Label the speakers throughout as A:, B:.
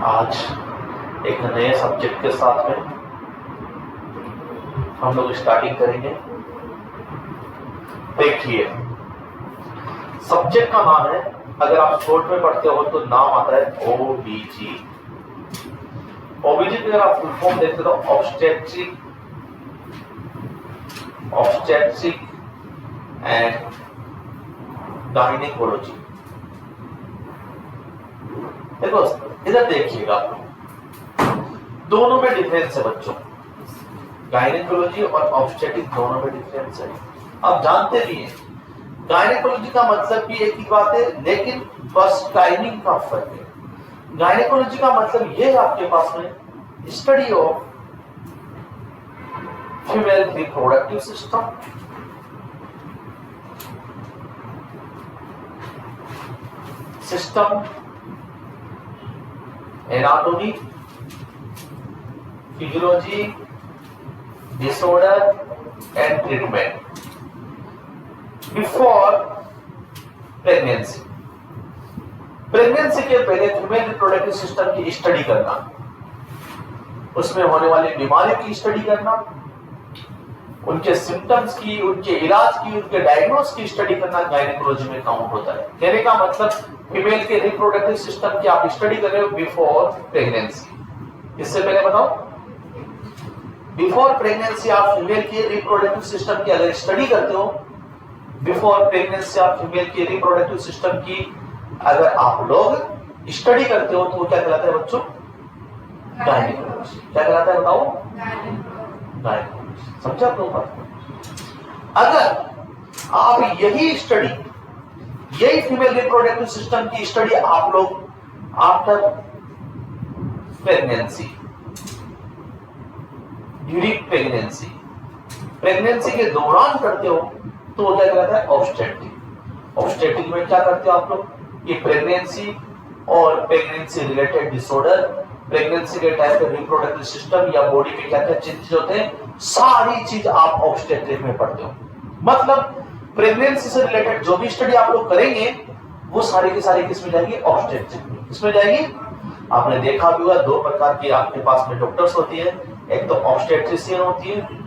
A: आज एक नए सब्जेक्ट के साथ में हम लोग स्टार्टिंग करेंगे। देखिए, सब्जेक्ट का नाम है, अगर आप शॉर्ट में पढ़ते हो तो नाम आता है ओबीजी। ओबीजी की अगर आप फुल फॉर्म देखते हो तो ऑब्स्टेट्रिक एंड गायनेकोलॉजी। देखो इधर देखिएगा, दोनों में डिफरेंस है बच्चों। गायनेकोलॉजी और ऑब्स्टेट्रिक दोनों में डिफरेंस है। आप जानते भी हैं, गायनेकोलॉजी का मतलब भी एक ही बात है, लेकिन बस टाइमिंग का फर्क है। गायनेकोलॉजी का मतलब ये है आपके पास में study of female reproductive system, anatomy, physiology, disorder and treatment before pregnancy. Pregnancy के पहले फीमेल रिप्रोडक्टिव सिस्टम की स्टडी करना, उसमें होने वाली बीमारी की स्टडी करना, उनके सिम्टम्स की, उनके इलाज की, उनके डायग्नोस की स्टडी करना गायनेकोलॉजी में काउंट होता है। कहने का मतलब फीमेल के रिप्रोडक्टिव सिस्टम की आप स्टडी कर रहे हो बिफोर प्रेगनेंसी। इससे पहले बताओ, बिफोर प्रेगनेंसी आप फीमेल के रिप्रोडक्टिव सिस्टम की अगर स्टडी करते हो, बिफोर प्रेगनेंसी आप फीमेल के रिप्रोडक्टिव सिस्टम की अगर आप लोग स्टडी करते हो तो वो क्या कहलाता है बच्चों? गायनेकोलॉजी। क्या कहलाता है बताओ? गायनेकोलॉजी। समझा आप लोग? अगर आप यही फीमेल रिप्रोडक्टिव सिस्टम की स्टडी आप लोग आफ्टर प्रेगनेंसी, ड्यूरिंग प्रेगनेंसी के दौरान करते हो तो वो क्या कहलाता है? ऑब्स्टेट्रिक। ऑब्स्टेट्रिक में क्या करते हो आप लोग? ये प्रेगनेंसी और प्रेगनेंसी रिलेटेड डिसऑर्डर, प्रेगनेंसी के टाइम पे रिप्रोडक्टिव सिस्टम या बॉडी में क्या क्या चेंजेस होते हैं, सारी चीज आप ऑब्स्टेट्रिक में पढ़ते हो। मतलब प्रेगनेंसी से रिलेटेड जो भी स्टडी आप लोग करेंगे वो सारी की सारी किसमें जाएगी? ऑब्स्टेट्रिक में। किसमें जाएगी? आपने देखा भी होगा, दो प्रकार की आपके पास में डॉक्टर्स होती है, एक तो ऑब्स्टेट्रिशियन होती है,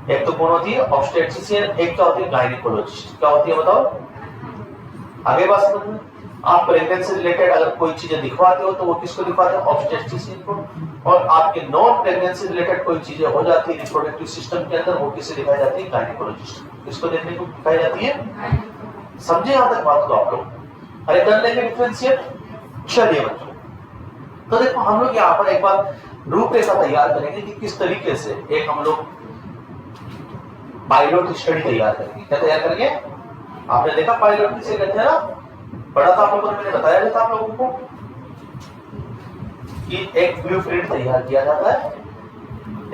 A: एक तो कौन होती है? ऑब्स्टेट्रिशियन। एक क्या होती है? गायनेकोलॉजिस्ट। क्या होती है बताओ? आगे बात समझ। आप प्रेगनेंसी रिलेटेड अगर कोई चीजें दिखवाते हो तो वो किसको दिखवाते हैं? ऑब्स्टेट्रिशियन को। और आपके नॉन प्रेगनेंसी रिलेटेड कोई चीजें हो जाती है रिप्रोडक्टिव सिस्टम के अंदर, वो किसे दिखाई जाती है? गायनेकोलॉजिस्ट। किसको देखने को दिखाई जाती है? समझे यहां तक बात को आप लोग? अरे कर लेंगे डिफरेंशिएट। चलिए बच्चों, तो देखो हम लोग यहाँ पर एक बार रूपरेखा तैयार करेंगे कि किस तरीके से एक हम लोग पायलट स्टडी तैयार करेंगे। क्या तैयार करेंगे? आपने देखा पायलट किसे कहते हैं ना, पढ़ा था आप लोगों ने, मैंने बताया था आप लोगों को कि एक ब्लूप्रिंट तैयार किया जाता है,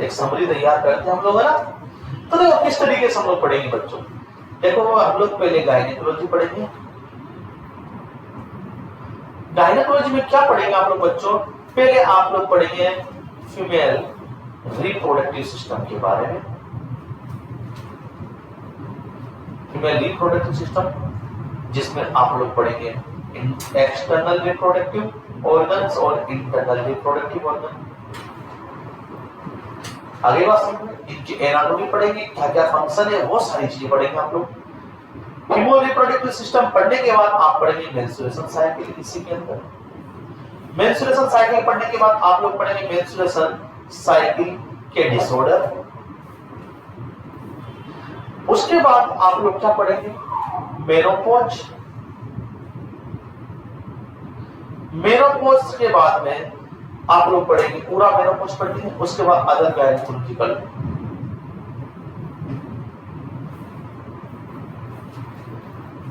A: एक समरी तैयार करते हैं हम लोग, है ना। तो देखो किस तरीके से हम लोग पढ़ेंगे बच्चों। देखो हम लोग पहले गायनेकोलॉजी पढ़ेंगे। गायनेकोलॉजी में क्या पढ़ेंगे आप लोग बच्चों? पहले आप लोग पढ़ेंगे फीमेल रिप्रोडक्टिव सिस्टम के बारे में। फीमेल रिप्रोडक्टिव सिस्टम जिसमें आप लोग पढ़ेंगे एक्सटर्नल रिप्रोडक्टिव ऑर्गन्स और इंटरनल रिप्रोडक्टिव ऑर्गन। आगे बात समझें, इनकी एनाटॉमी पढ़ेंगे, क्या क्या फंक्शन है वो सारी चीजें पढ़ेंगे आप लोग। फीमेल रिप्रोडक्टिव सिस्टम पढ़ने के बाद आप पढ़ेंगे मेंस्ट्रुएशन साइकिल। इसी के अंदर मेंस्ट्रुएशन साइकिल पढ़ने के बाद आप लोग पढ़ेंगे मेंस्ट्रुएशन साइकिल के डिसऑर्डर। उसके बाद आप लोग क्या पढ़ेंगे? मेनोपॉज। मेनोपॉज के बाद में आप लोग पढ़ेंगे, पूरा मेनोपॉज पढ़ेंगे। उसके बाद अदर गायनेकोलॉजिकल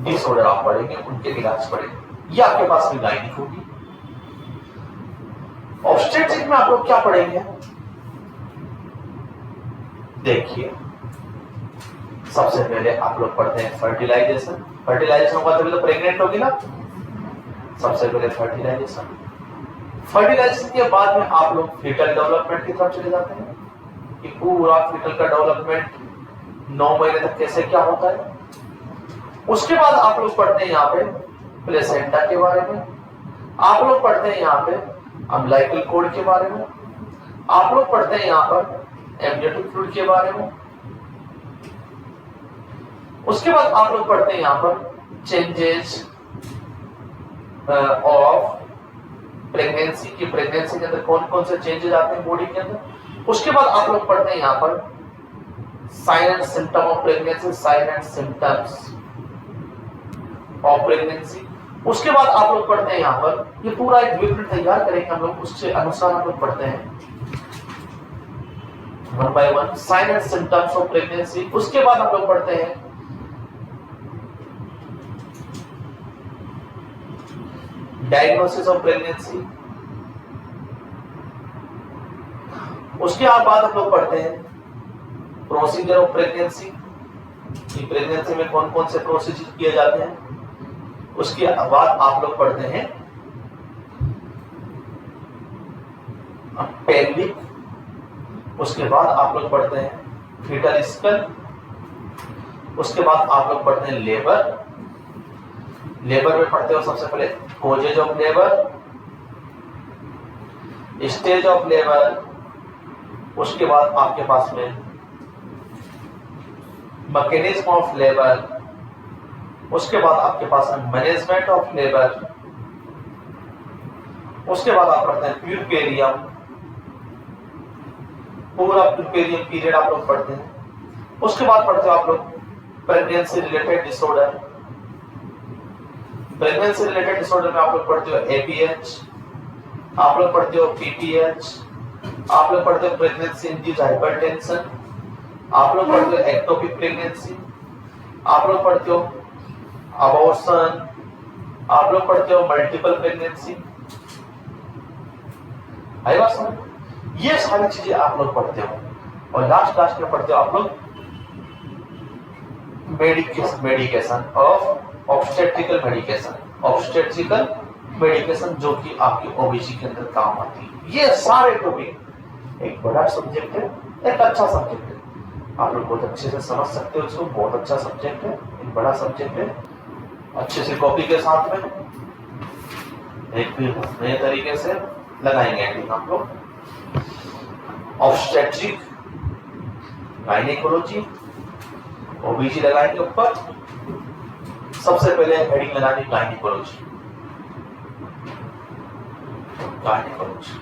A: डिसऑर्डर आप पढ़ेंगे, उनके इलाज पढ़ेंगे। ये आपके पास में गायनिक होगी। ऑब्स्टेट्रिक में आप लोग क्या पढ़ेंगे? देखिए, सबसे पहले आप लोग पढ़ते हैं फर्टिलाइजेशन। फर्टिलाइजेशन होगा तभी तो प्रेग्नेंट होगी ना। सबसे पहले फर्टिलाइजेशन। फर्टिलाइजेशन के बाद में आप लोग फीटल डेवलपमेंट की तरफ चले जाते हैं कि पूरा फीटल का डेवलपमेंट 9 महीने तक कैसे क्या होता है। उसके बाद आप लोग पढ़ते हैं यहाँ पे प्लेसेंटा के बारे में। आप लोग पढ़ते हैं यहाँ पे अम्बिलिकल कोड के बारे में, आप लोग पढ़ते हैं यहाँ पर एम्नियोटिक फ्लूइड के बारे में। उसके बाद आप लोग पढ़ते हैं यहाँ पर चेंजेस ऑफ प्रेगनेंसी की, प्रेगनेंसी के अंदर कौन कौन से चेंजेस आते हैं बॉडी के अंदर। उसके बाद आप लोग पढ़ते हैं यहाँ पर sign and symptom of pregnancy, sign and symptoms of pregnancy. उसके बाद आप लोग पढ़ते हैं यहाँ पर, ये पूरा एक ब्लूप्रिंट तैयार करेंगे हम लोग, उसके अनुसार हम लोग पढ़ते हैं one by one sine and symptoms of pregnancy. उसके बाद हम लोग पढ़ते हैं डायग्नोसिस ऑफ प्रेगनेंसी। उसके बाद हम लोग पढ़ते हैं प्रोसीजर ऑफ प्रेगनेंसी, कि प्रेगनेंसी में कौन कौन से प्रोसीजर किए जाते हैं। उसके बाद आप लोग पढ़ते हैं पेल्विक। उसके बाद आप लोग पढ़ते हैं फीटल स्कल। उसके बाद आप लोग पढ़ते हैं लेबर। लेबर में पढ़ते हो सबसे पहले causes of labour, stage of labour. उसके बाद आपके पास में मैकेनिज्म ऑफ लेबर। उसके बाद आपके पास में मैनेजमेंट ऑफ लेबर। उसके बाद आप पढ़ते हैं प्यूरपेरियम, पूरा प्यूरपेरियम पीरियड आप लोग पढ़ते हैं। उसके बाद पढ़ते हो आप लोग pregnancy related disorder. Pregnancy related disorder में आप लोग पढ़ते हो एपीएच, आप लोग पढ़ते हो पीपीएच, आप लोग पढ़ते हो प्रेगनेंसी इंड्यूस्ड हाइपरटेंशन, आप लोग पढ़ते हो एक्टोपिक प्रेगनेंसी, आप लोग पढ़ते हो अबॉर्शन, आप लोग पढ़ते हो मल्टीपल प्रेगनेंसी। आई बात समझ? ये सारी चीजें आप लोग पढ़ते हो और लास्ट में पढ़ते हो आप लोग medication of obstetrical medication, obstetrical medication जो कि आपकी ओबीसी के अंदर काम आती है। ये सारे टॉपिक एक बड़ा सब्जेक्ट है, एक अच्छा सब्जेक्ट है, आप लोग बहुत अच्छे से समझ सकते हो इसको। बहुत अच्छा सब्जेक्ट है, एक बड़ा सब्जेक्ट है। अच्छे से कॉपी के साथ में एक नए तरीके से लगाएंगे एंडिंग हम लोग। ऑब्स्टेट्रिक, गायनेकोलॉजी, ओबीजी लगाएंगे ऊपर। सबसे पहले हेडिंग लगानी गायनेकोलॉजी। गायनेकोलॉजी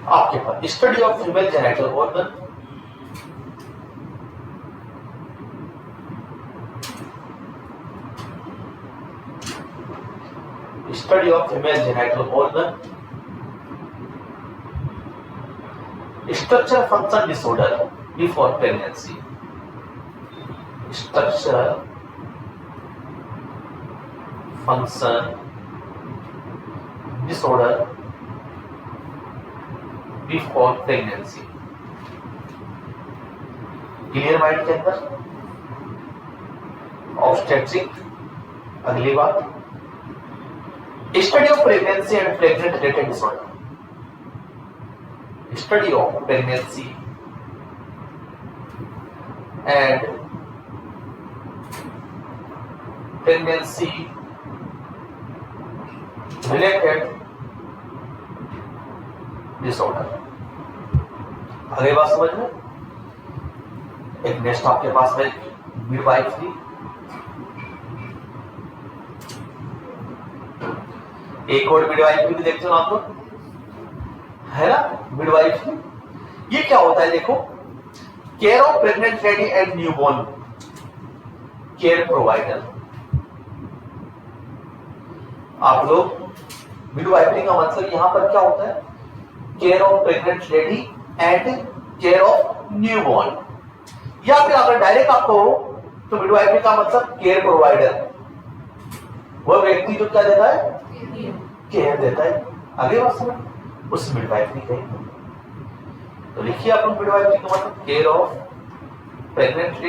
A: आपके पास study of female genital organ, study of female genital organ, structure function disorder before pregnancy, structure function disorder before pregnancy। Clear mind के अंदर ऑब्स्टेट्रिक। अगली बात study of pregnancy and pregnant related disorder, study of pregnancy and pregnancy related disorder। आगे बात समझ में। एक next आपके पास है मिडवाइफरी। एक और मिडवाइफरी भी देखते हो आप लोग, है ना। मिडवाइफरी ये क्या होता है देखो, care of pregnant lady and newborn care provider. आप लोग मिडवाइफरी का मतलब यहां पर क्या होता है, care of pregnant lady and care of newborn. या फिर अगर डायरेक्ट आपको हो तो मिडवाइफरी का मतलब केयर प्रोवाइडर, वह व्यक्ति जो क्या देता है, केयर देता है। आगे बात समझ, उस मिडवाइफरी कहेंगे। तो लिखिए आप लोग मिडवाइफरी का मतलब care of pregnant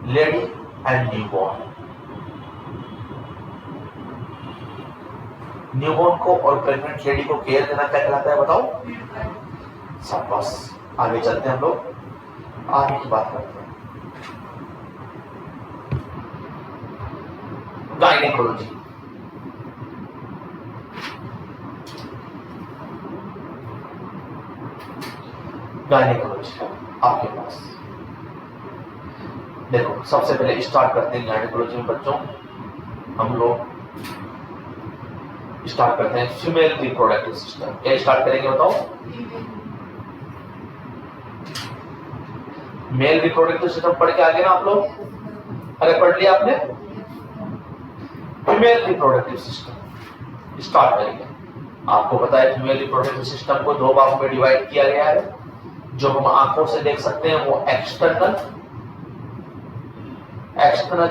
A: lady and newborn. Newborn को और प्रेग्नेंट लेडी को केयर देना क्या कहलाता है बताओ। शाबाश। आगे चलते हैं हम लोग, आगे की बात करते हैं। गायनेकोलॉजी, गायनेकोलॉजी आपके पास देखो, सबसे पहले स्टार्ट करते हैं गायनेकोलॉजी में बच्चों। हम लोग स्टार्ट करते हैं फीमेल रिप्रोडक्टिव सिस्टम। क्या स्टार्ट करेंगे बताओ? मेल रिप्रोडक्टिव सिस्टम पढ़ के आगे ना आप लोग? अरे पढ़ लिया आपने? फीमेल रिप्रोडक्टिव सिस्टम स्टार्ट करेंगे। आपको पता है फीमेल रिप्रोडक्टिव सिस्टम को दो भागों में डिवाइड किया गया है। जो हम आंखों से देख सकते हैं वो एक्सटर्नल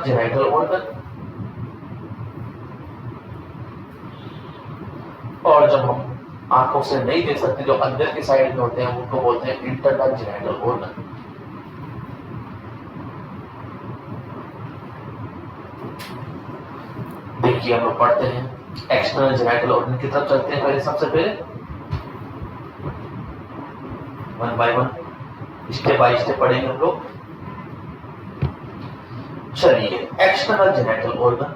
A: जेनिटल ऑर्गन, और जब हम आंखों से नहीं देख सकते, जो अंदर की साइड में होते हैं, उनको बोलते हैं इंटरनल जेनिटल ऑर्गन। देखिए हम लोग पढ़ते हैं एक्सटर्नल जेनिटल ऑर्गन की तरफ चलते हैं। पहले सबसे पहले one by one step by step पढ़ेंगे हम लोग। चलिए, एक्सटर्नल जेनिटल ऑर्गन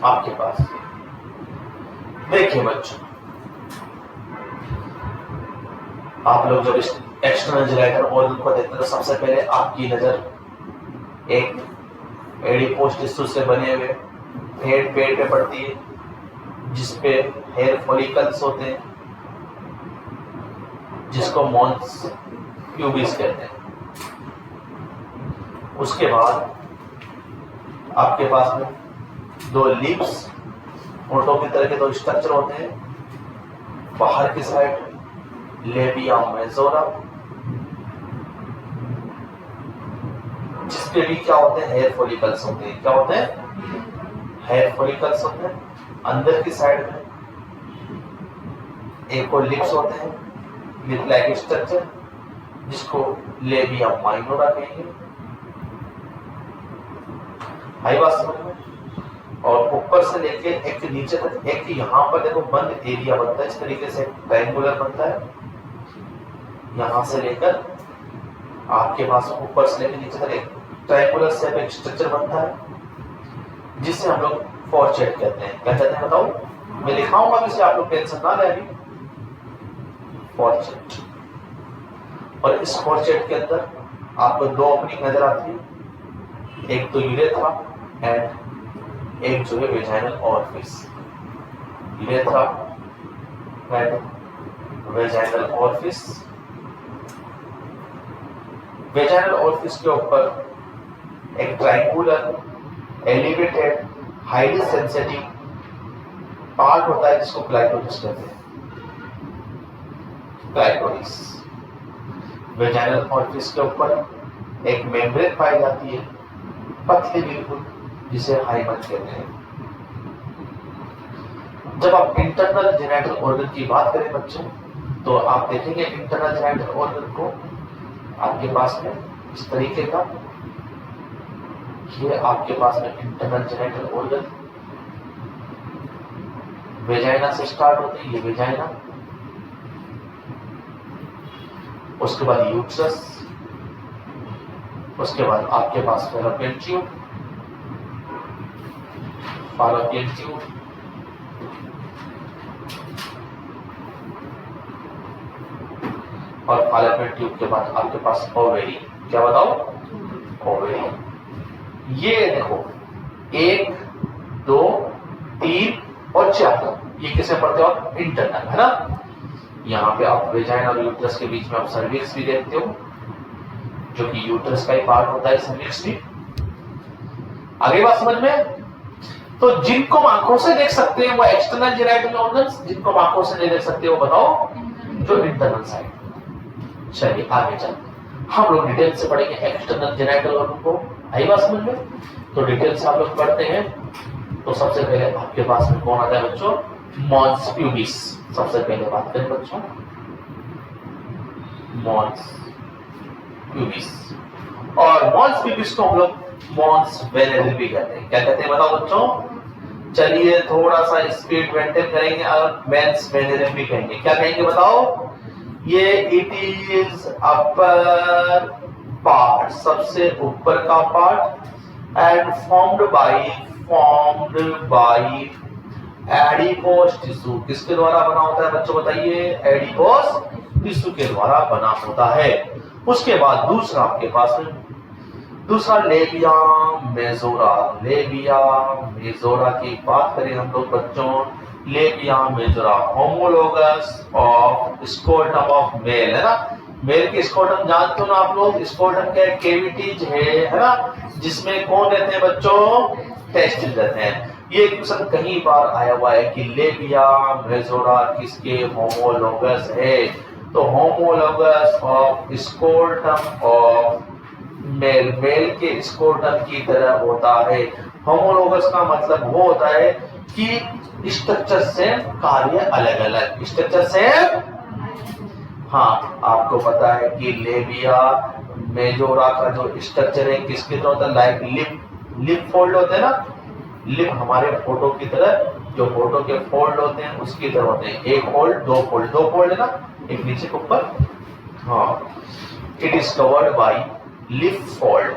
A: आपके पास देखिए बच्चों, आप लोग जब एक्सटर्नल जेनिटल ऑर्गन को देखते हैं तो सबसे पहले आपकी नजर एक एडिपोस टिश्यू से बने हुए हेड पेड़ पे पड़ती है, जिसपे हेयर फॉलिकल्स होते हैं, जिसको मॉन्स प्यूबिस कहते हैं। उसके बाद आपके पास में दो लिप्स, होठों की तरह के दो स्ट्रक्चर होते हैं। बाहर की साइड लेबिया मेजोरा, जिसपे भी क्या होते हैं? हेयर फॉलिकल्स होते हैं। क्या होते हैं? हेयर फॉलिकल्स होते हैं। अंदर की साइड में एक और लिप्स होते हैं, लिप लाइक स्ट्रक्चर, जिसको लेबिया माइनोरा कहेंगे। आई बात समझ में? और ऊपर से लेके एक नीचे तक एक यहाँ पर देखो बंद एरिया बनता है, इस तरीके से ट्रायंगुलर बनता है। यहाँ से लेकर आपके पास ऊपर से लेकर नीचे तक एक ट्रायंगुलर शेप एक स्ट्रक्चर बनता है, जिसे हम लोग फोरचेट कहते हैं। क्या कहते हैं बताओ? मैं लिखाऊंगा, इसे आप लोग टेंशन ना ले। अभी फोरचेट, और इस फोरचेट के अंदर आपको दो ओपनिंग नजर आती है, एक तो यूरेथ्रा एंड एक जो है vaginal orifice. Urethra and vaginal orifice. Vaginal orifice के ऊपर एक triangular elevated highly sensitive part होता है, जिसको क्लाइटोरिस कहते हैं। क्लाइटोरिस। वेजाइनल ऑरिफिस के ऊपर एक मेम्ब्रेन पाई जाती है, पतली बिल्कुल, जिसे हाइमन कहते हैं। जब आप इंटरनल जेनिटल ऑर्गन की बात करें बच्चों, तो आप देखेंगे इंटरनल जेनिटल ऑर्गन को आपके पास में इस तरीके का, ये आपके पास में इंटरनल जेनिटल ऑर्गन वेजाइना से स्टार्ट होते हैं। ये वेजाइना, उसके बाद यूट्रस, उसके बाद आपके पास फैलोपियन ट्यूब, फैलोपियन ट्यूब, और फैलोपियन ट्यूब के बाद आपके पास ओवेरी। क्या बताओ? ओवेरी। ये देखो 1 2 3 और 4, ये किसे पढ़ते हो आप? इंटरनल, है ना। यहाँ पे आप वेजाइन और यूट्रस के बीच में आप सर्विक्स भी देखते हो, जो कि यूट्रस का ही पार्ट होता है सर्विक्स भी। आगे बात समझ में? तो जिनको हम आंखों से देख सकते हैं वो एक्सटर्नल जेनिटल ऑर्गन्स, जिनको हम आंखों से नहीं देख सकते वो बताओ? जो इंटरनल साइड। चलिए आगे चलते हम लोग डिटेल से पढ़ेंगे एक्सटर्नल जेनिटल ऑर्गन को। आई बात समझ में? तो डिटेल से आप लोग पढ़ते हैं। तो सबसे पहले आपके पास में कौन आता है बच्चों? Mons pubis. सबसे पहले बात करें बच्चों मॉन्स प्यूबिस, और मॉन्स प्यूबिस को हम लोग मॉन्स वेनेरिल भी कहते हैं। क्या कहते हैं बताओ बच्चों? चलिए थोड़ा सा स्पीड मेंटेन करेंगे और मेंस वेनेरिल भी कहेंगे। क्या कहेंगे बताओ? ये इट इज अपर पार्ट, सबसे ऊपर का part, and formed by adipose tissue. किसके द्वारा बना होता है बच्चों बताइए? एडिपोस टिश्यू के द्वारा बना होता है। उसके बाद दूसरा आपके पास में दूसरा लेबिया मेजोरा। लेबिया मेजोरा की बात करें हम लोग बच्चों, labia majora homologous of scrotum of male, है ना। मेल के स्कोर्टम जानते हो ना आप लोग, स्कोर्टम के केविटीज है ना, जिसमें कौन रहते हैं बच्चों? टेस्टिस रहते हैं। ये क्वेश्चन कई बार आया हुआ है कि लेबिया मेजोरा किसके होमोलोगस है? तो homologous of scrotum of male, male के स्कोर्टम की तरह होता है। होमोलोगस का मतलब वो होता है कि स्ट्रक्चर सेम, कार्य अलग अलग। स्ट्रक्चर सेम, हाँ आपको पता है कि लेबिया मेजोरा का जो स्ट्रक्चर है किसकी तरह होता है? लाइक लिप फोल्ड होते हैं ना, लिप हमारे फोटो की तरह, जो फोटो के फोल्ड होते हैं उसकी तरह होते हैं। एक फोल्ड, दो फोल्ड, दो फोल्ड है ना, एक नीचे के ऊपर। हाँ, it is covered by lip fold.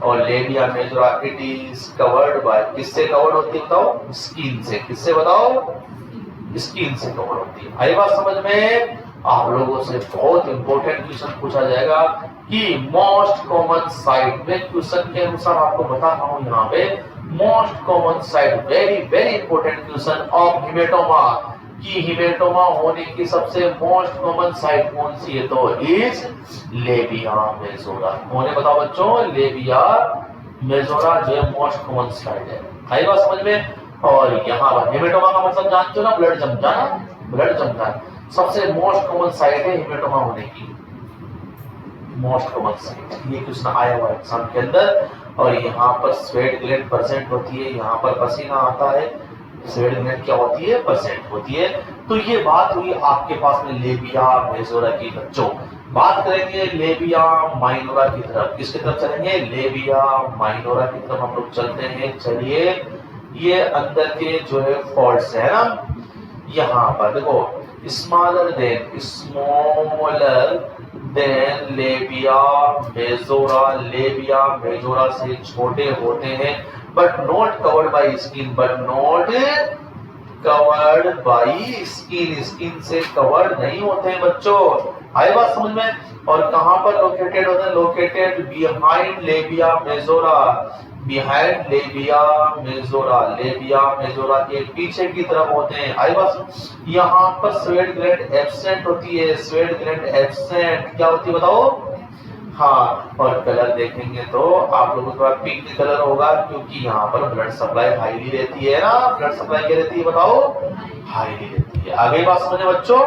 A: और labia majora it is covered by, किससे कवर्ड होती है बताओ? स्किन से। किससे बताओ? स्किन से कवर होती है। आई बात समझ में? आप लोगों से बहुत इंपॉर्टेंट क्वेश्चन पूछा जाएगा कि मोस्ट कॉमन साइट में, क्वेश्चन के अनुसार आपको बता रहा हूं यहाँ पे, most common site, very very important question of haematoma, कि हिमेटोमा होने की सबसे मोस्ट कॉमन साइट कौन सी है? तो इज लेबिया मेजोरा। कौन है बताओ बच्चों? लेबिया मेजोरा जो मोस्ट कॉमन साइट है। आई बात समझ में? और यहाँ पर हिमेटोमा का मतलब जानते हो ना, ब्लड जम जाना, ब्लड जमता है। सबसे मोस्ट कॉमन साइट है हिमेटोमा होने की, मोस्ट कॉमन साइट। ये क्वेश्चन आया हुआ एग्जाम के अंदर। और यहाँ पर स्वेट ग्लैंड परसेंट होती है, यहाँ पर पसीना आता है, स्वेट ग्लैंड क्या होती है? परसेंट होती है। तो ये बात हुई आपके पास में लेबिया मेजोरा की। बच्चों बात करेंगे लेबिया माइनोरा की तरफ। किसकी तरफ चलेंगे? लेबिया माइनोरा की तरफ हम लोग चलते हैं। चलिए, ये अंदर के जो है फोल्ड्स है ना, यहाँ पर देखो, smaller than labia majora, labia majora से छोटे होते हैं, but not covered by skin, but not covered by skin, skin से कवर्ड नहीं होते हैं बच्चों। आई बात समझ में? और कहां पर लोकेटेड होते हैं? Located behind labia majora, behind labia majora, labia majora के पीछे की तरफ होते हैं। आई बात? यहाँ पर स्वेट ग्लैंड एब्सेंट होती है, स्वेट ग्लैंड एब्सेंट क्या होती है बताओ? हाँ, और कलर देखेंगे तो आप लोगों के पास पिंक कलर होगा, क्योंकि यहाँ पर ब्लड सप्लाई हाईली रहती है ना। ब्लड सप्लाई क्या रहती है बताओ? हाईली रहती है। आगे बात समझे बच्चों?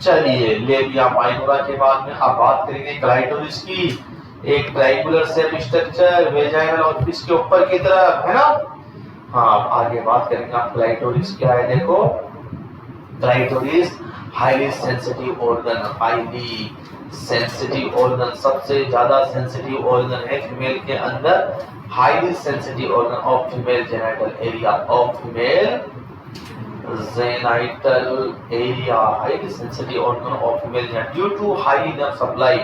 A: चलिए, लेबिया माइनोरा के बाद में अब बात करेंगे क्लाइटोरिस की। एक ट्रायंगुलर शेप स्ट्रक्चर, वेजाइनल और इसके ऊपर की तरफ, है ना। हाँ, आगे बात करेंगे आप क्लाइटोरिस क्या है। देखो, clitoris highly sensitive organ, highly sensitive organ, सबसे ज्यादा सेंसिटिव ऑर्गन है फीमेल के अंदर। Highly sensitive organ of female genital area, of female genital area, highly sensitive organ of female genital, due to high nerve supply,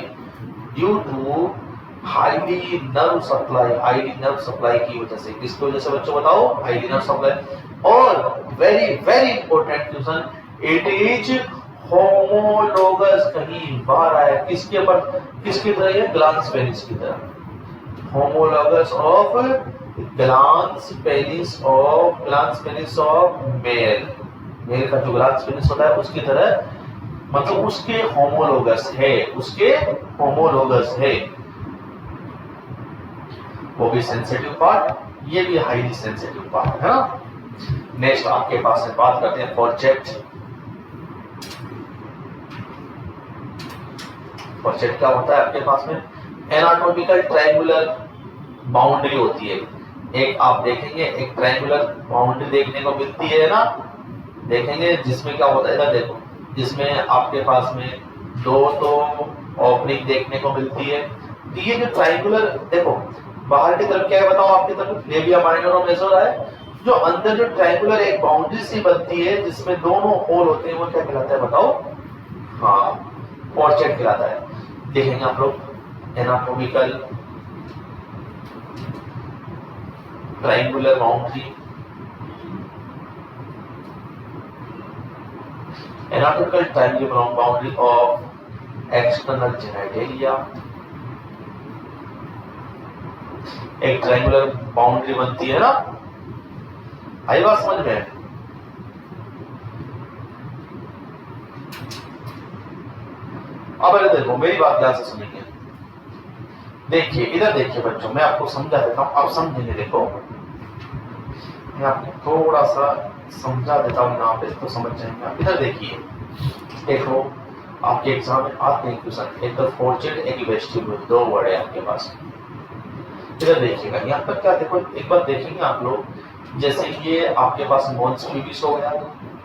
A: due to highly nerve supply, highly nerve supply की वजह से। किसकी वजह से बच्चों बताओ? Highly nerve supply. और very very important question, it is homologous, कहीं बाहर आया, किसके ऊपर? किसकी तरह? ये ग्लांस पेनिस की तरह। Homologous of glans penis of male, male का जो ग्लांस पेनिस होता है उसकी तरह, मतलब उसके होमोलोगस है, उसके होमोलोगस है। वो भी सेंसिटिव पार्ट, ये भी हाईली सेंसिटिव पार्ट है ना। नेक्स्ट आपके पास है, बात करते हैं फॉर्चेट। फॉर्चेट क्या होता है आपके पास में? एनाटॉमिकल ट्रायंगुलर बाउंड्री होती है। एक आप देखेंगे, एक ट्रायंगुलर बाउंड्री देखने को मिलती है ना, देखेंगे, जिसमें क्या होता है इधर देखो, जिसमें आपके पास में दो तो ओपनिंग देखने को मिलती है। तो ये जो ट्रायंगुलर देखो, बाहर की तरफ क्या है बताओ? आपकी तरफ लेबिया माइनोरा मेजोरा है, जो अंदर जो ट्रायंगुलर एक बाउंड्री सी बनती है जिसमें दोनों होल होते हैं, वो क्या कहलाता है बताओ? हाँ, ऑब्जेक्ट कहलाता है। देखेंगे आप लोग anatomical triangular boundary, anatomical triangular boundary of external genitalia. एक ट्रायंगुलर बाउंड्री बनती है ना, आई बात समझ में? अब अरे देखो मेरी बात ध्यान से सुनिए, देखिए इधर देखिए बच्चों, मैं आपको समझा देता हूं, आप समझेंगे। देखो मैं आपको थोड़ा सा समझा देता हूं यहाँ पे तो समझ जाएंगे आप। इधर देखिए, देखो आपके एग्जाम में आते हैं क्वेश्चन, एक तो फोर्चिड एक वेस्टिब्यूल, दो वर्ड है आपके पास। इधर देखिएगा, यहाँ पर क्या देखो, एक बार देखेंगे आप लोग, जैसे ये आपके पास मॉन्स प्यूबिस हो गया,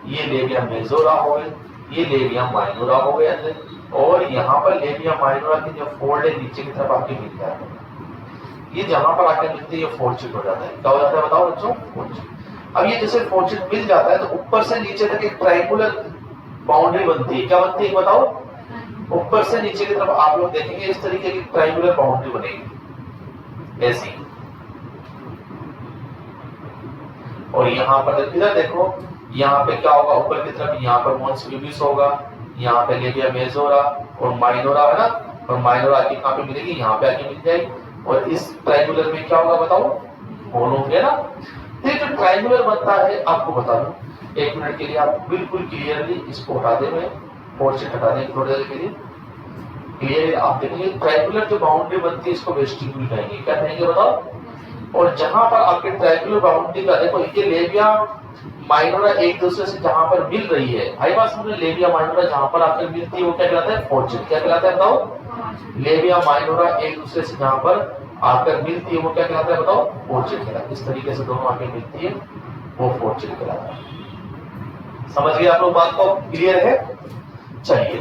A: ये लेबिया मेजोरा हो गया, ये लेबिया माइनोरा हो गया, और यहाँ पर लेबिया माइनोरा की जो फोल्ड है नीचे की तरफ आके मिलता है, ये जहां पर आके मिलती है ये फोर्चिड हो जाता है। क्या हो जाता है बताओ बच्चों? फोर्चिड। अब ये जैसे फोर्चिड मिल जाता है तो ऊपर से नीचे तक एक ट्रायंगुलर बाउंड्री बनती है। क्या बनती है बताओ? ऊपर से नीचे की तरफ आप लोग देखेंगे इस तरीके की ट्रायंगुलर बाउंड्री बनेगी ऐसी। और यहाँ पर इधर देखो, यहाँ पे क्या होगा, ऊपर की तरफ यहाँ पर मॉन्स प्यूबिस होगा, यहाँ पे लेबिया मेजोरा और माइनोरा है ना, और माइनोरा आके कहाँ पे मिलेगी? यहाँ पे आके मिल जाएगी। और इस ट्रायंगुलर में क्या होगा बताओ? होल होंगे ना। तो जो ट्रायंगुलर बनता है आपको बता दूं, एक मिनट के लिए आप बिल्कुल क्लियरली इसको हटा दें, मैं फोर्चिड हटा दें थोड़ी देर के लिए। क्लियरली आप देखेंगे ट्रायंगुलर जो बाउंड्री बनती है इसको वेस्टिब्यूल कहेंगे। क्या कहेंगे बताओ? और जहां पर आपके ट्रायंगुलर बाउंड्री का देखो, ये लेबिया माइनोरा एक दूसरे से जहां पर मिल रही है, आई बात समझ, लेबिया माइनोरा जहां पर आकर मिलती है वो क्या कहलाता है? फोर्चिड। क्या कहलाता है बताओ? लेबिया माइनोरा एक दूसरे से जहां पर आकर मिलती है वो क्या कहलाता है बताओ? फोर्चिड कहलाता है। इस तरीके से दोनों आकर मिलती है वो फोर्चिड कहलाता है। समझ गए आप लोग बात को? क्लियर है? चलिए,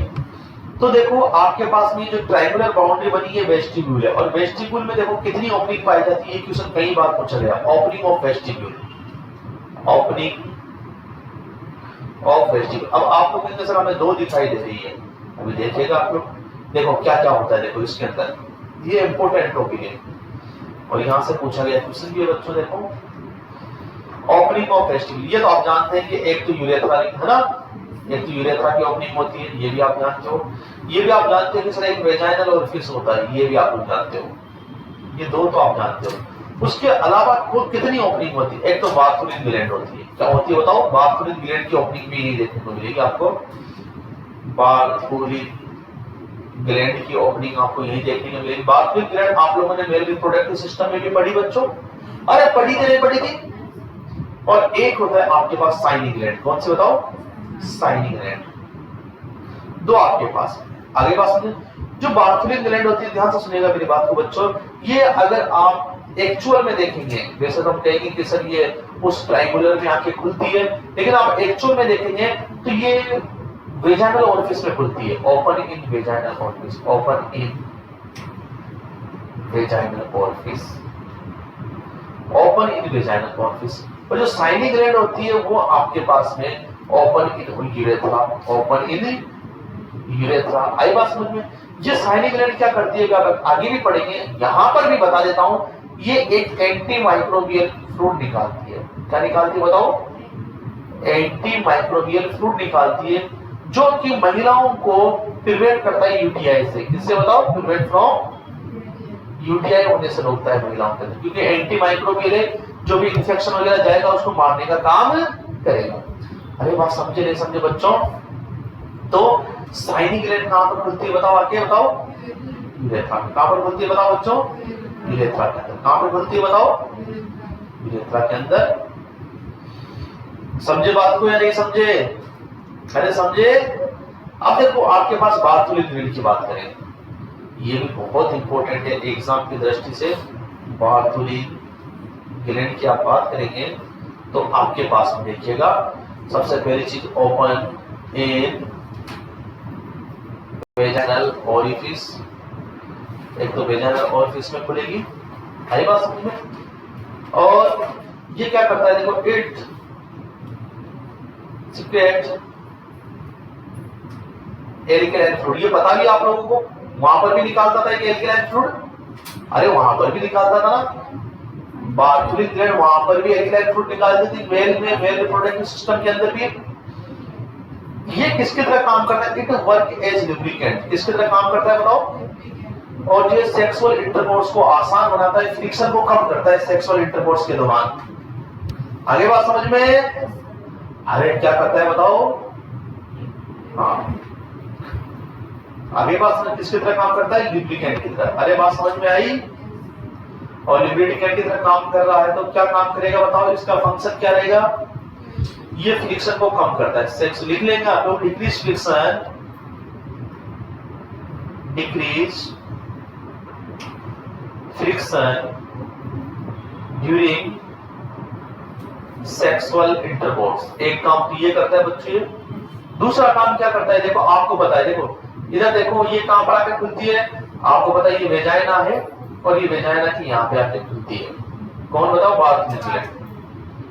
A: तो देखो आपके पास में जो ट्रायंगुलर बाउंड्री बनी है वेस्टिब्यूल है, और वेस्टिब्यूल में देखो कितनी ओपनिंग पाई जाती है। क्वेश्चन कई बार पूछा गया, opening of vestibule, opening of vestibule. अब आपको कितने सर हमें दो दिखाई दे रही है, अभी देखिएगा आप लोग। देखो क्या क्या होता है, देखो इसके अंदर ये इंपोर्टेंट टॉपिक है और यहां से पूछा गया क्वेश्चन भी है बच्चों। देखो ओपनिंग ऑफ वेस्टिब्यूल, ये तो आप जानते हैं कि एक तो यूरेथ्रा है ना, एक तो यूरेथ्रा की ओपनिंग होती है, ये भी आप जानते हो। ये भी आप जानते हो कि सर एक वेजाइनल ओरिफिस होता है, ये भी आप लोग जानते हो। ये दो तो आप जानते हो। उसके अलावा खुद कितनी ओपनिंग होती है? एक तो बार्थुलिन ग्लैंड होती है। क्या होती है बताओ? बार्थुलिन ग्लैंड की ओपनिंग भी यही देखने को मिलेगी आपको। बार्थुलिन ग्लैंड की ओपनिंग आपको यही देखने को मिलेगी। बार्थुलिन ग्लैंड आप लोगों ने मेल रिप्रोडक्टिव सिस्टम में भी पढ़ी बच्चों? अरे पढ़ी थी नहीं पढ़ी थी? और एक होता है आपके पास साइनिक ग्लैंड। कौन से बताओ? साइनिक ग्लैंड। दो आपके पास। आगे बात सुनिए, जो बार्थुलिन ग्लैंड होती है, ध्यान से सुनिएगा मेरी बात को बच्चों, ये अगर आप एक्चुअल में देखेंगे, वैसे तो हम कहेंगे कि सर ये उस ट्रायंगुलर में आके खुलती है, लेकिन आप एक्चुअल में देखेंगे तो ये वेजाइनल ओरिफिस में खुलती है। Open in vaginal orifice, open in vaginal orifice, open in vaginal orifice. और जो साइनिक ग्लैंड होती है वो आपके पास में open in urethra, open in urethra. आई बात समझ में? ये साइनिक ग्लैंड क्या करती है, आगे भी पढ़ेंगे, यहां पर भी बता देता हूं, ये एक एंटी माइक्रोबियल फ्लूइड निकालती है। क्या निकालती है बताओ? एंटी माइक्रोबियल फ्लूइड निकालती है, जो कि महिलाओं को प्रिवेंट करता है यूटीआई से। किससे बताओ? प्रिवेंट फ्रॉम यूटीआई होने से रोकता है महिलाओं के अंदर, क्योंकि एंटी माइक्रोबियल है, जो भी इंफेक्शन वगैरह जाएगा उसको मारने का काम करेगा। अरे बात समझे नहीं समझे बच्चों? तो साइनिक ग्लैंड कहां पर खुलती है बताओ? आगे बताओ? यूरेथ्रा। कहां पर खुलती है बताओ बच्चों? यूरेथ्रा के अंदर। कहां पर खुलती है बताओ? यूरेथ्रा के अंदर। समझे बात को या नहीं समझे? अरे समझे? अब देखो आपके पास बार्थुलिन ग्लैंड की बात करें, ये भी बहुत इंपॉर्टेंट है एग्जाम की दृष्टि से। बार्थुलिन ग्लैंड की आप बात करेंगे तो आपके पास में देखिएगा, सबसे पहली चीज ओपन इन वेजाइनल ओरिफिस, एक तो वेजाइनल ओरिफिस में खुलेगी, आई बात समझ में? और ये क्या करता है देखो, इट सीक्रेट एल्केलाइन फ्लूइड, ये पता भी आप लोगों को, वहां पर भी निकालता था कि एल्केलाइन फ्लूइड, अरे वहां पर भी निकालता था ना, बार्थोलिन ग्लैंड वहां पर भी एल्केलाइन फ्लूइड निकालती थी, मेल में, मेल रिप्रोडक्टिव सिस्टम के अंदर भी। ये किसकी तरह काम करता है? It work as lubricant. किसकी तरह काम करता है बताओ? और ये सेक्सुअल इंटरकोर्स को आसान बनाता है, फ्रिक्शन को कम करता है सेक्सुअल इंटरकोर्स के दौरान। आगे बात समझ में? अरे क्या करता है बताओ? हाँ, आगे बात समझ, किसकी तरह काम करता है? लुब्रिकेंट की तरह। अरे बात समझ में आई? और लुब्रिकेंट की तरह काम कर रहा है तो क्या काम करेगा बताओ? इसका फंक्शन क्या रहेगा? ये फ्रिक्शन को कम करता है। सेक्स लिख लेंगे आप लोग, decrease friction, decrease friction during sexual intercourse. एक काम तो ये करता है बच्चे। दूसरा काम क्या करता है? देखो आपको पता है, देखो इधर देखो, ये कहां पर आके खुलती है? आपको पता है ये वेजाइना है, और ये वेजाइना की यहाँ पे आके खुलती है। कौन बताओ? Bartholin gland.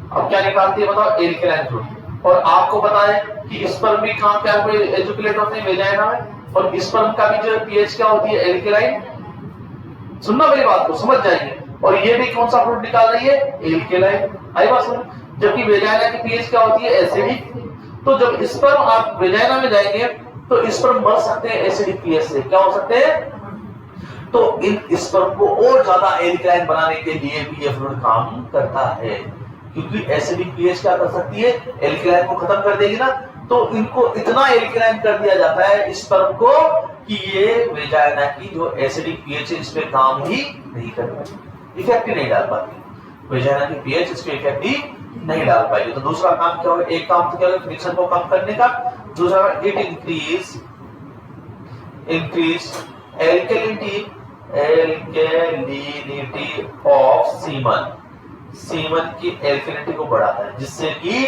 A: अब क्या निकालती है बताओ? Alkaline fluid. और आपको पता है कि स्पर्म भी कहां क्या एजुकेट होते हैं? वेजाइना में। और स्पर्म का भी जो पीएच क्या होती है? एल्केलाइन। सुनना मेरी बात को, समझ जाएंगे। और ये भी कौन सा फ्लूइड निकाल रही है? एल्केलाइन। आई बात समझ? जबकि वेजाइना की पीएच क्या होती है? एसिडिक। तो जब स्पर्म आप वेजाइना में जाएंगे तो स्पर्म मर सकते हैं एसिडिक पीएच से। क्या हो सकते हैं? तो इन स्पर्म को और ज्यादा एल्कलाइन बनाने के लिए भी ये फ्लूइड काम करता है, क्योंकि एसिडिक पीएच क्या कर सकती है? एल्कलाइन को खत्म कर देगी ना। तो इनको इतना एल्कलाइन कर दिया जाता है स्पर्म को कि ये वेजाइना की जो एसिडिक पीएच है इस पे काम ही नहीं कर पाती, इफेक्ट ही नहीं डाल पाती। वेजाइना की पीएच इस पे इफेक्ट ही नहीं डाल पाएगी। तो दूसरा काम क्या होगा? एक काम तो क्या होगा? फ्रिक्शन को कम करने का। दूसरा, it increase alkalinity of semen. Semen की एल्कलिनिटी को बढ़ाता है, जिससे कि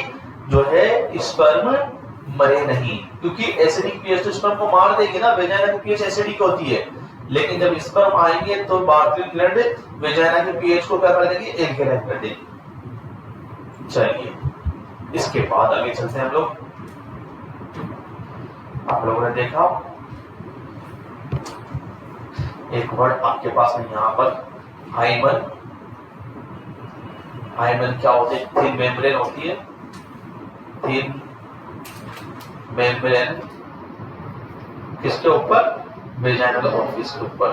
A: जो है स्पर्म मरे नहीं, क्योंकि एसिडिक पीएच तो स्पर्म को मार देगी ना। वेजाइना की पीएच एसिडिक होती है, लेकिन जब स्पर्म आएंगे तो बार्थोलिन ग्लैंड वेजाइना के पीएच को क्या कर देगी? एल्कलाइन कर देगी। चलिए, इसके बाद आगे चलते हैं हम लोग। आप लोगों ने देखा एक वर्ड आपके पास में यहां पर हाइमन। हाइमन क्या होते हैं? थिन मेम्ब्रेन होती है, थिन मेम्ब्रेन। किसके ऊपर? वेजाइनल ऑफिस के ऊपर।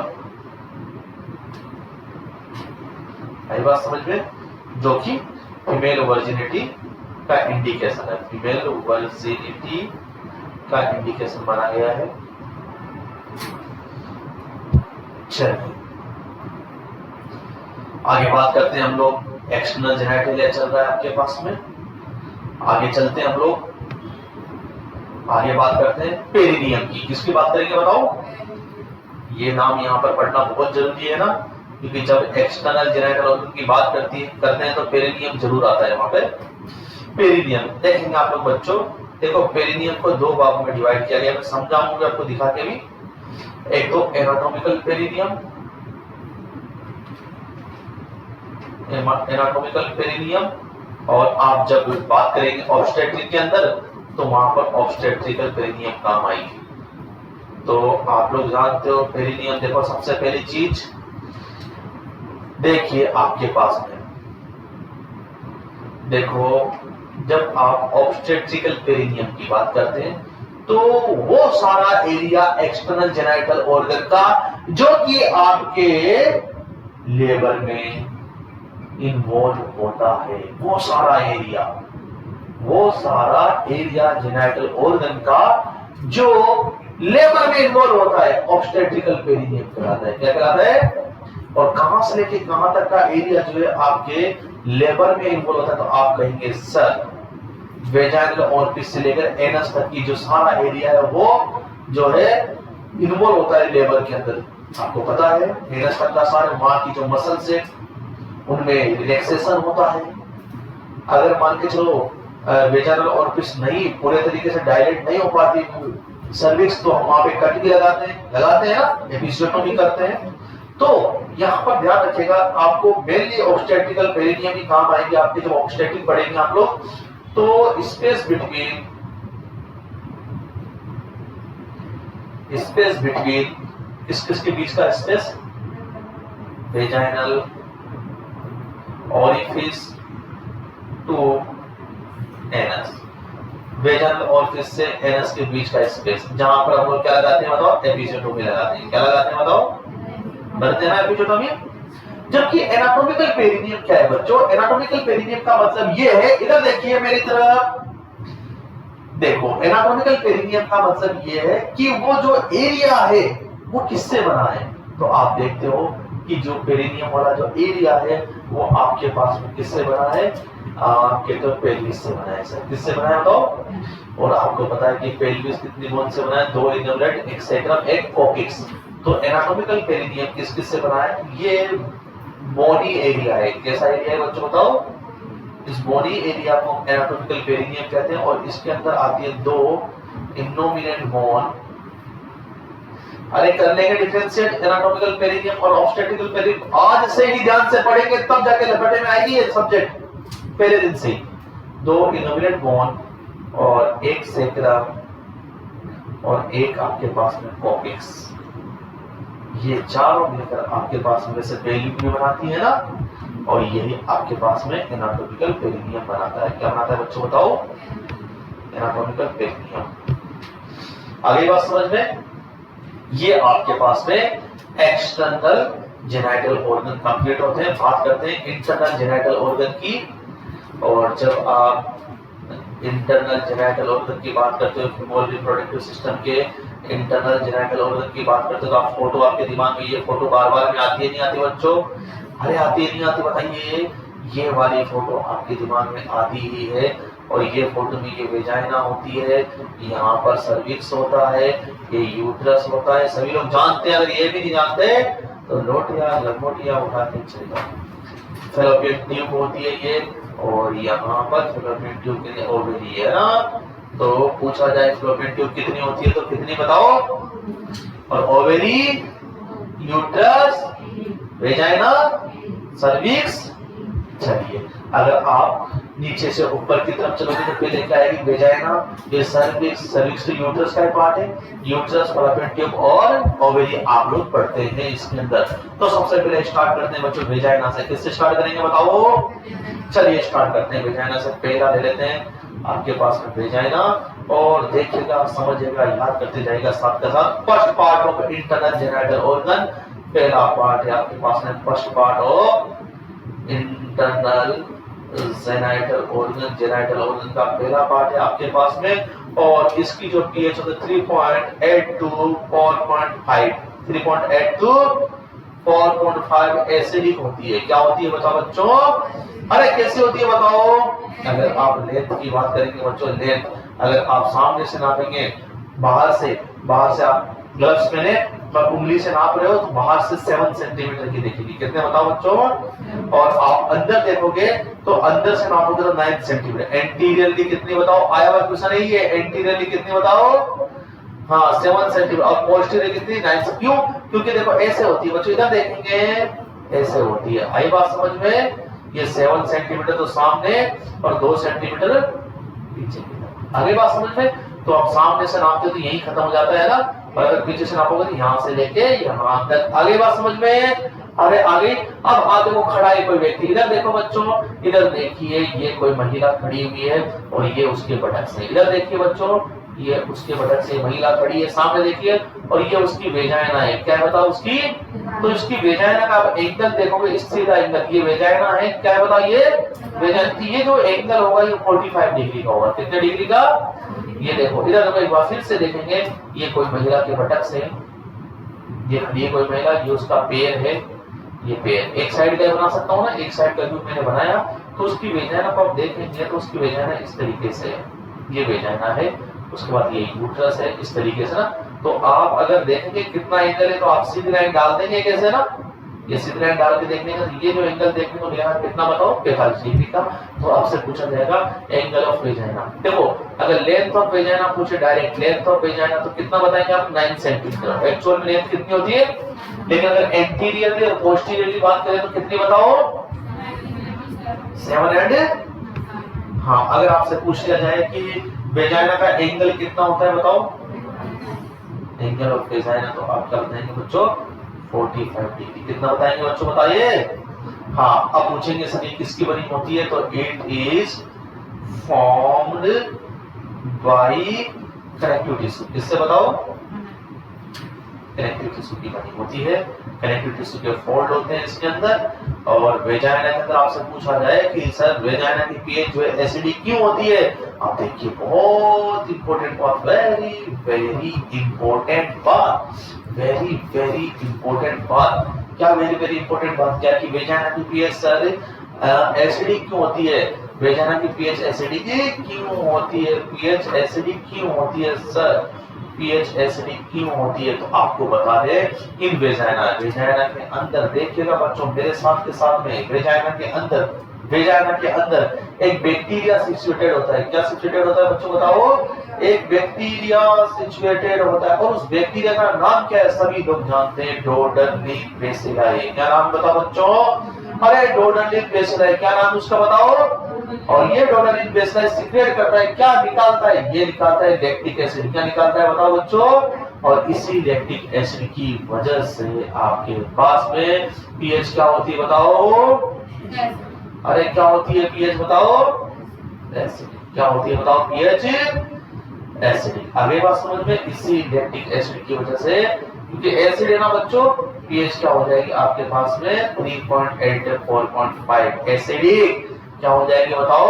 A: आई बात समझ में? जो कि फीमेल वर्जिनिटी का इंडिकेशन है, फीमेल वर्जिनिटी का इंडिकेशन माना गया है। चलिए आगे बात करते हैं हम लोग। एक्सटर्नल जेनिटलिया चल रहा है आपके पास में। आगे चलते हैं हम लोग, आगे बात करते हैं पेरिनियम की। किसकी बात करेंगे बताओ? ये नाम यहाँ पर पढ़ना बहुत जरूरी है ना, क्योंकि जब एक्सटर्नल जेनिटल ऑर्गन की बात करते हैं तो पेरिनियम जरूर आता है वहां पे। पेरिनियम देखेंगे आप लोग बच्चों। देखो, पेरिनियम को दो भागों में डिवाइड किया गया, मैं समझाऊंगा आपको दिखा के भी। एक तो एनाटॉमिकल पेरिनियम, एनाटॉमिकल पेरिनियम, और आप जब बात करेंगे ऑब्स्टेट्रिक के अंदर तो वहां पर ऑब्स्टेट्रिकल पेरिनियम काम आएगी। तो आप लोग जानते हो पेरिनियम। देखो, सबसे पहली चीज देखिए आपके पास में, देखो जब आप ऑब्स्टेट्रिकल पेरिनियम की बात करते हैं तो वो सारा एरिया एक्सटर्नल जेनिटल ऑर्गन का जो कि आपके लेबर में इन्वॉल्व होता है, वो सारा एरिया जेनिटल ऑर्गन का जो लेबर में इन्वॉल्व होता है ऑब्स्टेट्रिकल पेरिनियम कहलाता है। क्या कहलाता है? और कहां से लेके कहां तक का एरिया जो है आपके लेबर में इन्वॉल्व होता है, तो आप कहेंगे सर वेजाइनल ऑर्पिस से लेकर एनस तक की जो सारा एरिया है वो जो है इन्वॉल्व होता है लेबर के अंदर। आपको पता है एनस तक का सारे मां की जो मसल्स है उनमें रिलैक्सेशन होता है। अगर मान के चलो वेजाइनल ऑर्पिस नहीं पूरे तरीके से डायलेट नहीं हो पाती सर्विक्स, तो हम वहां पे कट भी लगाते हैं ना, एपिसियोटोमी करते हैं। तो यहाँ पर ध्यान रखिएगा, आपको मेनली ऑब्स्टेट्रिकल पेरिनियम ही काम आएंगे आपके जब ऑब्स्टेट्रिक पढ़ेंगे आप लोग। तो स्पेस बिटवीन स्पेस बिटवीन, किसके बीच का space, vaginal orifice to anus, vaginal orifice से एनस के बीच का स्पेस, जहां पर हम लोग क्या लगाते हैं बताओ, एपिसियोटोमी लगाते हैं। क्या लगाते हैं बताओ, भरते हैं ना एपिसियोटोमी। जबकि एनाटॉमिकल पेरिनियम क्या है बच्चों, एनाटॉमिकल पेरिनियम का मतलब ये है, इधर देखिए मेरी तरफ देखो, एनाटॉमिकल पेरिनियम का मतलब ये है कि वो जो एरिया है वो किससे बना है। तो आप देखते हो कि जो पेरिनियम वाला जो एरिया है वो आपके पास में किससे बना है, आपके तो पेल्विस से बना है। सर किससे बना है बताओ, और आपको पता है कि पेल्विस कितनी बोन से बना है, 2 इनोलेट, एक सेक्रम, एक कोकिक्स। तो एनाटॉमिकल पेरिनियम किस से बना है, ये बॉडी एरिया है। कैसा एरिया है बच्चों बताओ, इस बॉडी एरिया को एनाटॉमिकल पेरिनियम कहते हैं, और इसके अंदर आती है 2 इनोमिनेंट बोन। अरे कर लेंगे डिफरेंशिएट एनाटॉमिकल पेरिनियम और ऑब्स्टेट्रिकल पेरिनियम, आज से ही ध्यान से पढ़ेंगे तब जाके लपेटे में आएगी ये सब्जेक्ट, पहले दिन से। 2 इनोमिनेंट बोन और एक सेक्रम और एक आपके पास में कोकिक्स, ये चारों मिलकर आपके पास में से पेल्विक बनाती है ना, और यही आपके पास में एनाटॉमिकल पेरिनियम बनाता है। क्या बनाता है बच्चों बताओ, एनाटॉमिकल पेरिनियम। आगे बात समझ में, ये आपके पास में एक्सटर्नल जेनाइटल ऑर्गन कंप्लीट होते हैं। बात करते हैं इंटरनल जेनाइटल ऑर्गन की, और जब आप इंटरनल जेनाइटल ऑर्गन की बात करते हो, फीमेल रिप्रोडक्टिव सिस्टम के इंटरनल जेनाइटल ऑर्गन की बात करते हो, तो आप फोटो आपके दिमाग में, ये फोटो बार बार में आती है नहीं आती बच्चों, अरे आती है नहीं आती बताइए, ये वाली फोटो आपके दिमाग में आती ही है। और ये फोटो में ये वेजाइना होती है, यहाँ पर सर्विक्स होता है, ये यूट्रस होता है, सभी लोग जानते हैं। अगर ये भी नहीं जानते तो लोटिया लंगोटिया उठा के चले जाओ। फैलोपियन ट्यूब होती है ये, और यहाँ पर फैलोपियन ट्यूब के लिए ओवरी है ना, तो पूछा जाए फैलोपियन ट्यूब कितनी होती है तो कितनी बताओ, और ओवरी, यूट्रस, वेजाइना, सर्विक्स। चलिए अगर आप नीचे से ऊपर की तरफ चलोगे तो पहले क्या आएगी, वेजाइना, ये सर्विक्स, सर्विक्स तो यूट्रस का पार्ट है, यूट्रस, फैलोपियन ट्यूब और ओवरी आप लोग पढ़ते हैं इसके अंदर। तो सबसे पहले स्टार्ट करते हैं बच्चों वेजाइना से। किससे स्टार्ट करेंगे बताओ, चलिए स्टार्ट करते हैं वेजाइना से। पहला ले लेते हैं आपके पास में वेजाइना, और देखिएगा समझिएगा याद करते जाइएगा साथ के साथ। First part of internal genital organ, पहला पार्ट है आपके पास में first part of internal genital organ, genital organ का पहला पार्ट है आपके पास में, और इसकी जो पीएच होता है 3.8 to 4.5, 3.8 to 4.5 एसिडिक होती है। क्या होती है बताओ बच्चों, अरे कैसी होती है बताओ। अगर आप लेंथ की बात करेंगे बच्चों, लेंथ अगर आप सामने से नापेंगे, बाहर से आप ग्लव्स पहने पर उंगली से नाप रहे हो तो बाहर से 7 सेंटीमीटर की दिखेगी। कितने बताओ बच्चों, और आप अंदर देखोगे तो अंदर से नापोगे तो 9 सेंटीमीटर। एंटीरियरली कितनी बताओ, आया हुआ क्वेश्चन है ये, एंटीरियरली कितनी बताओ, हाँ 7 सेंटीमीटर, और पोस्टीरियर कितनी 9। क्यों, क्योंकि देखो ऐसे होती है बच्चों, इधर देखेंगे ऐसे होती है। आई बात समझ में, ये 7 सेंटीमीटर तो सामने और 2 सेंटीमीटर पीछे। आगे बात समझ में, तो आप सामने से नापते तो यही खत्म हो जाता है ना, और अगर पीछे से नापोगे तो यहाँ से लेके यहाँ तक। आगे बात समझ में, अरे आगे, अब आगे वो खड़ा है कोई व्यक्ति, इधर देखो बच्चों, इधर देखिए ये कोई महिला खड़ी हुई है और ये उसके बटन से, इधर देखिए बच्चों ये उसके बटन से महिला खड़ी है, सामने देखिए, और ये उसकी वेजाइना है। क्या बताओ उसकी, तो इसकी वेजाइना का आप एंगल देखोगे, सीधा एंगल, ये वेजाइना है, क्या बताओ ये वेजाइना, ये जो एंगल होगा ये 45 डिग्री का होगा। कितने डिग्री का, ये देखो इधर देखो, एक बार फिर से देखेंगे, ये कोई महिला के बटक से, ये कोई महिला, ये उसका पैर है, ये पैर एक साइड का बना सकता हूँ ना, एक साइड का व्यू मैंने बनाया, तो उसकी वेजाइना को आप देखेंगे तो उसकी वेजाइना इस तरीके से है, ये वेजाइना है, उसके बाद ये यूट्रस है इस तरीके से ना। तो आप अगर देखेंगे कितना एंगल है तो आप सीधी लाइन डाल देंगे कैसे ना, ये सीधी लाइन डाल के देखने का, ये जो एंगल देखने को मिला कितना बताओ 45 डिग्री का। तो आपसे पूछा जाएगा एंगल ऑफ वेजाइना। देखो अगर लेंथ ऑफ वेजाइना पूछे डायरेक्ट लेंथ ऑफ वेजाइना तो कितना बताएंगे आप 9 सेंटीमीटर। एक्चुअल में लेंथ कितनी होती है, लेकिन अगर एंटीरियरली और पोस्टीरियरली बात करें तो कितनी बताओ 7 एंड। हाँ अगर आपसे पूछ लिया जाए कि वेजाइना का एंगल कितना होता है बताओ, एंगल ऑफ वेजाइना तो आप क्या बताएंगे बच्चों 45 डिग्री। कितना बताएंगे बच्चों बताइए। हाँ अब पूछेंगे सभी किसकी बनी होती है तो it is formed by connective tissue. किससे बताओ कनेक्टिव टिश्यू की बनी होती है। कनेक्टिव टिश्यू के फोल्ड होते हैं इसके अंदर। और वेजाइना के अंदर आपसे पूछा जाए कि सर वेजाइना की पीएच जो है एसिडिक क्यों होती है, आप देखिए बहुत इंपॉर्टेंट बात, वेरी वेरी इंपॉर्टेंट बात, वेरी वेरी इंपॉर्टेंट बात। क्या वेरी वेरी इंपॉर्टेंट बात क्या कि वेजाइना की पीएच सर एसिडिक क्यों होती है, वेजाइना की पीएच एसिडिक क्यों होती है, पीएच एसिडिक क्यों होती है सर, पीएच एसिडिक क्यों होती है तो आपको बता दे इन वेजाइना, वेजाइना के अंदर देखिएगा बच्चों मेरे साथ में वेजाइना के अंदर एक बैक्टीरिया सिचुएटेड होता है। क्या सिचुएटेड होता है बच्चों बताओ, एक बैक्टीरिया सिचुएटेड होता है और उस बैक्टीरिया का नाम क्या है सभी लोग जानते हैं डोडरलिन बेसिलाई। क्या नाम बताओ बच्चों, अरे डोडरलिन बेसिलाई, क्या नाम उसका बताओ। और ये डोडरलिन बेसिलाई सीक्रेट करता है, क्या निकालता है, ये निकालता है लैक्टिक एसिड। क्या निकालता है बताओ बच्चों, और इसी लैक्टिक एसिड की वजह से आपके पास में पीएच क्या होती है बताओ, अरे क्या होती है पीएच बताओ, एसिडिक। क्या होती है बताओ पीएच एसिडिक। आगे बात समझ में, इसी लैक्टिक एसिड की वजह से, क्योंकि एसिड है ना बच्चों, पीएच क्या हो जाएगी आपके पास में 3.8 से 4.5 एसिडिक क्या हो जाएगी बताओ।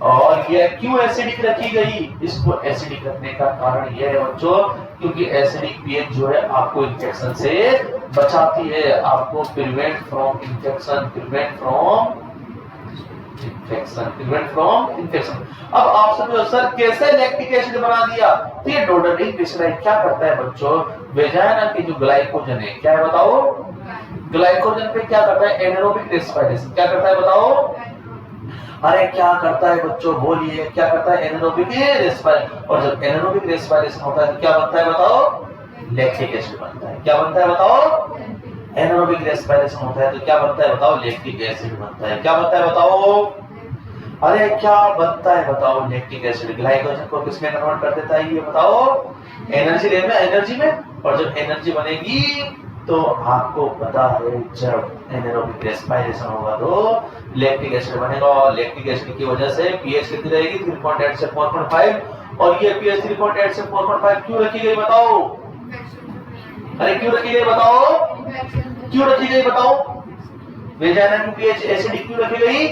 A: और ये क्यों एसिडिक रखी गई, इसको एसिडिक रखने का कारण यह है बच्चों क्योंकि एसिडिक पीएच जो है आपको इन्फेक्शन से बचाती है, आपको prevent from infection, prevent from infection. अब आप समझो सर कैसे लैक्टिक एसिड बना दिया, तो ये डोडरलिन बेसिलाई क्या करता है बच्चों, वेजाइना की जो ग्लाइकोजन है क्या है बताओ, ग्लाइकोजन पे क्या करता है एनारोबिक रेस्पिरेशन। क्या करता है बताओ, अरे क्या करता है बच्चों बोलिए, क्या करता है एनारोबिक रेस्पिरेशन। और जब एनारोबिक रेस्पिरेशन होता है तो क्या बनता है बताओ, लैक्टिक एसिड बनता है। क्या बनता है बताओ, एनारोबिक रेस्पिरेशन होता है तो क्या बनता है बताओ, लैक्टिक एसिड बनता है। क्या बनता है बताओ, अरे क्या बनता है बताओ, लैक्टिक एसिड। ग्लाइकोजन को किसमें कन्वर्ट कर देता है ये बताओ, एनर्जी लेवल में, एनर्जी में। और जब एनर्जी बनेगी तो आपको पता है जब एनारोबिक रेस्पिरेशन होगा तो लैक्टिक एसिड बनेगा। और लैक्टिक एसिड की वजह से पीएच कितनी रहेगी 3.8 से 4.5। और ये पीएच 3.8 से 4.5 क्यों रखी गई बताओ, अरे क्यों रखी गई बताओ, क्यों रखी गई बताओ, वेजाइना की पीएच एसिडिक क्यों रखी गई।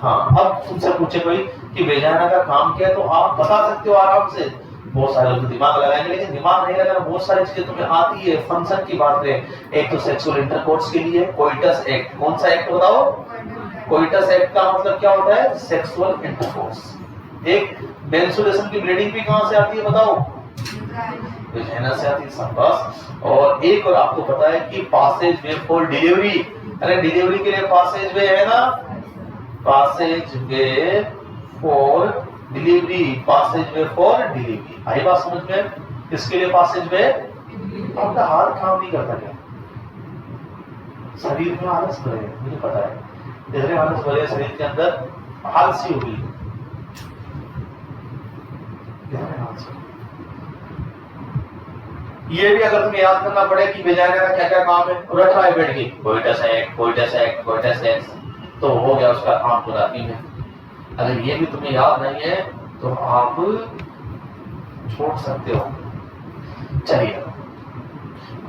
A: हाँ अब तुमसे पूछे कोई कि वेजाइना का काम क्या है तो आप बता सकते हो आराम से, बहुत सारे लोग दिमाग लगाएंगे लेकिन दिमाग नहीं लगाना, बहुत सारी चीजें तुम्हें आती है। फंक्शन की बात करें, एक तो सेक्सुअल इंटरकोर्स के लिए कोइटस एक्ट, कौन सा एक्ट बताओ, कोइटस एक्ट का मतलब क्या होता है सेक्सुअल इंटरकोर्स। एक मेंस्ट्रुएशन की ब्लीडिंग भी कहां से आती है बताओ, वेजाइना से आती है शाबाश। और एक और आपको पता है कि पासेज वे फॉर डिलीवरी, अरे डिलीवरी के लिए पासेज वे है ना, passage way for delivery, passage way for delivery. आई बात समझ में, किसके लिए पासेज वे, आपका हाथ काम नहीं करता क्या, शरीर में आलस भरे, मुझे पता है इतने आलस भरे शरीर के अंदर आलसी होगी, ये भी अगर तुम्हें याद करना पड़े कि वेजाइना का क्या क्या काम है, रट रहा है बैठ के coitus act, coitus act, coitus act, तो हो गया उसका काम पूरा में। अगर ये भी तुम्हें याद नहीं है तो आप छोड़ सकते हो। चलिए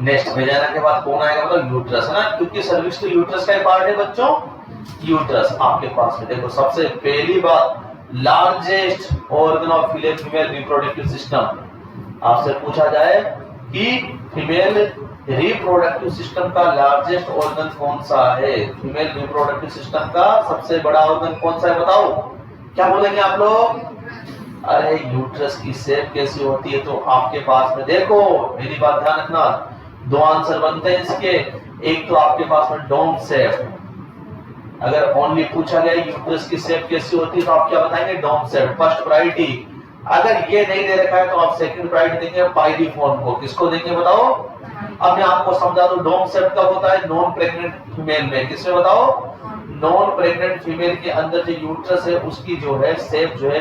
A: नेक्स्ट वेजाइना के बाद कौन आएगा मतलब यूट्रस ना, क्योंकि सर्विक्स तो यूट्रस का ही पार्ट है बच्चों। यूट्रस आपके पास में देखो सबसे पहली बात largest organ of female reproductive system, आपसे पूछा जाए कि फीमेल रिप्रोडक्टिव सिस्टम का लार्जेस्ट ऑर्गन कौन सा है, फीमेल रिप्रोडक्टिव सिस्टम का सबसे बड़ा ऑर्गन कौन सा है बताओ, क्या बोलेंगे आप लोग, अरे यूट्रस की शेप कैसी होती है तो आपके पास में देखो मेरी बात ध्यान रखना, दो आंसर बनते हैं इसके, एक तो आपके पास में डोम शेप, अगर ओनली पूछा गया यूट्रस की शेप कैसी होती है तो आप क्या बताएंगे डोम शेप, फर्स्ट प्रायोरिटी। अगर ये नहीं दे रखा है तो आप सेकंड प्रायोरिटी देंगे पाइडिफॉर्म को, किसको देंगे बताओ। अब मैं आपको समझा दूं डोम शेप कब होता है, नॉन प्रेग्नेंट फीमेल में, किसमें बताओ, नॉन प्रेग्नेंट फीमेल के अंदर जो यूट्रस है उसकी जो है शेप जो है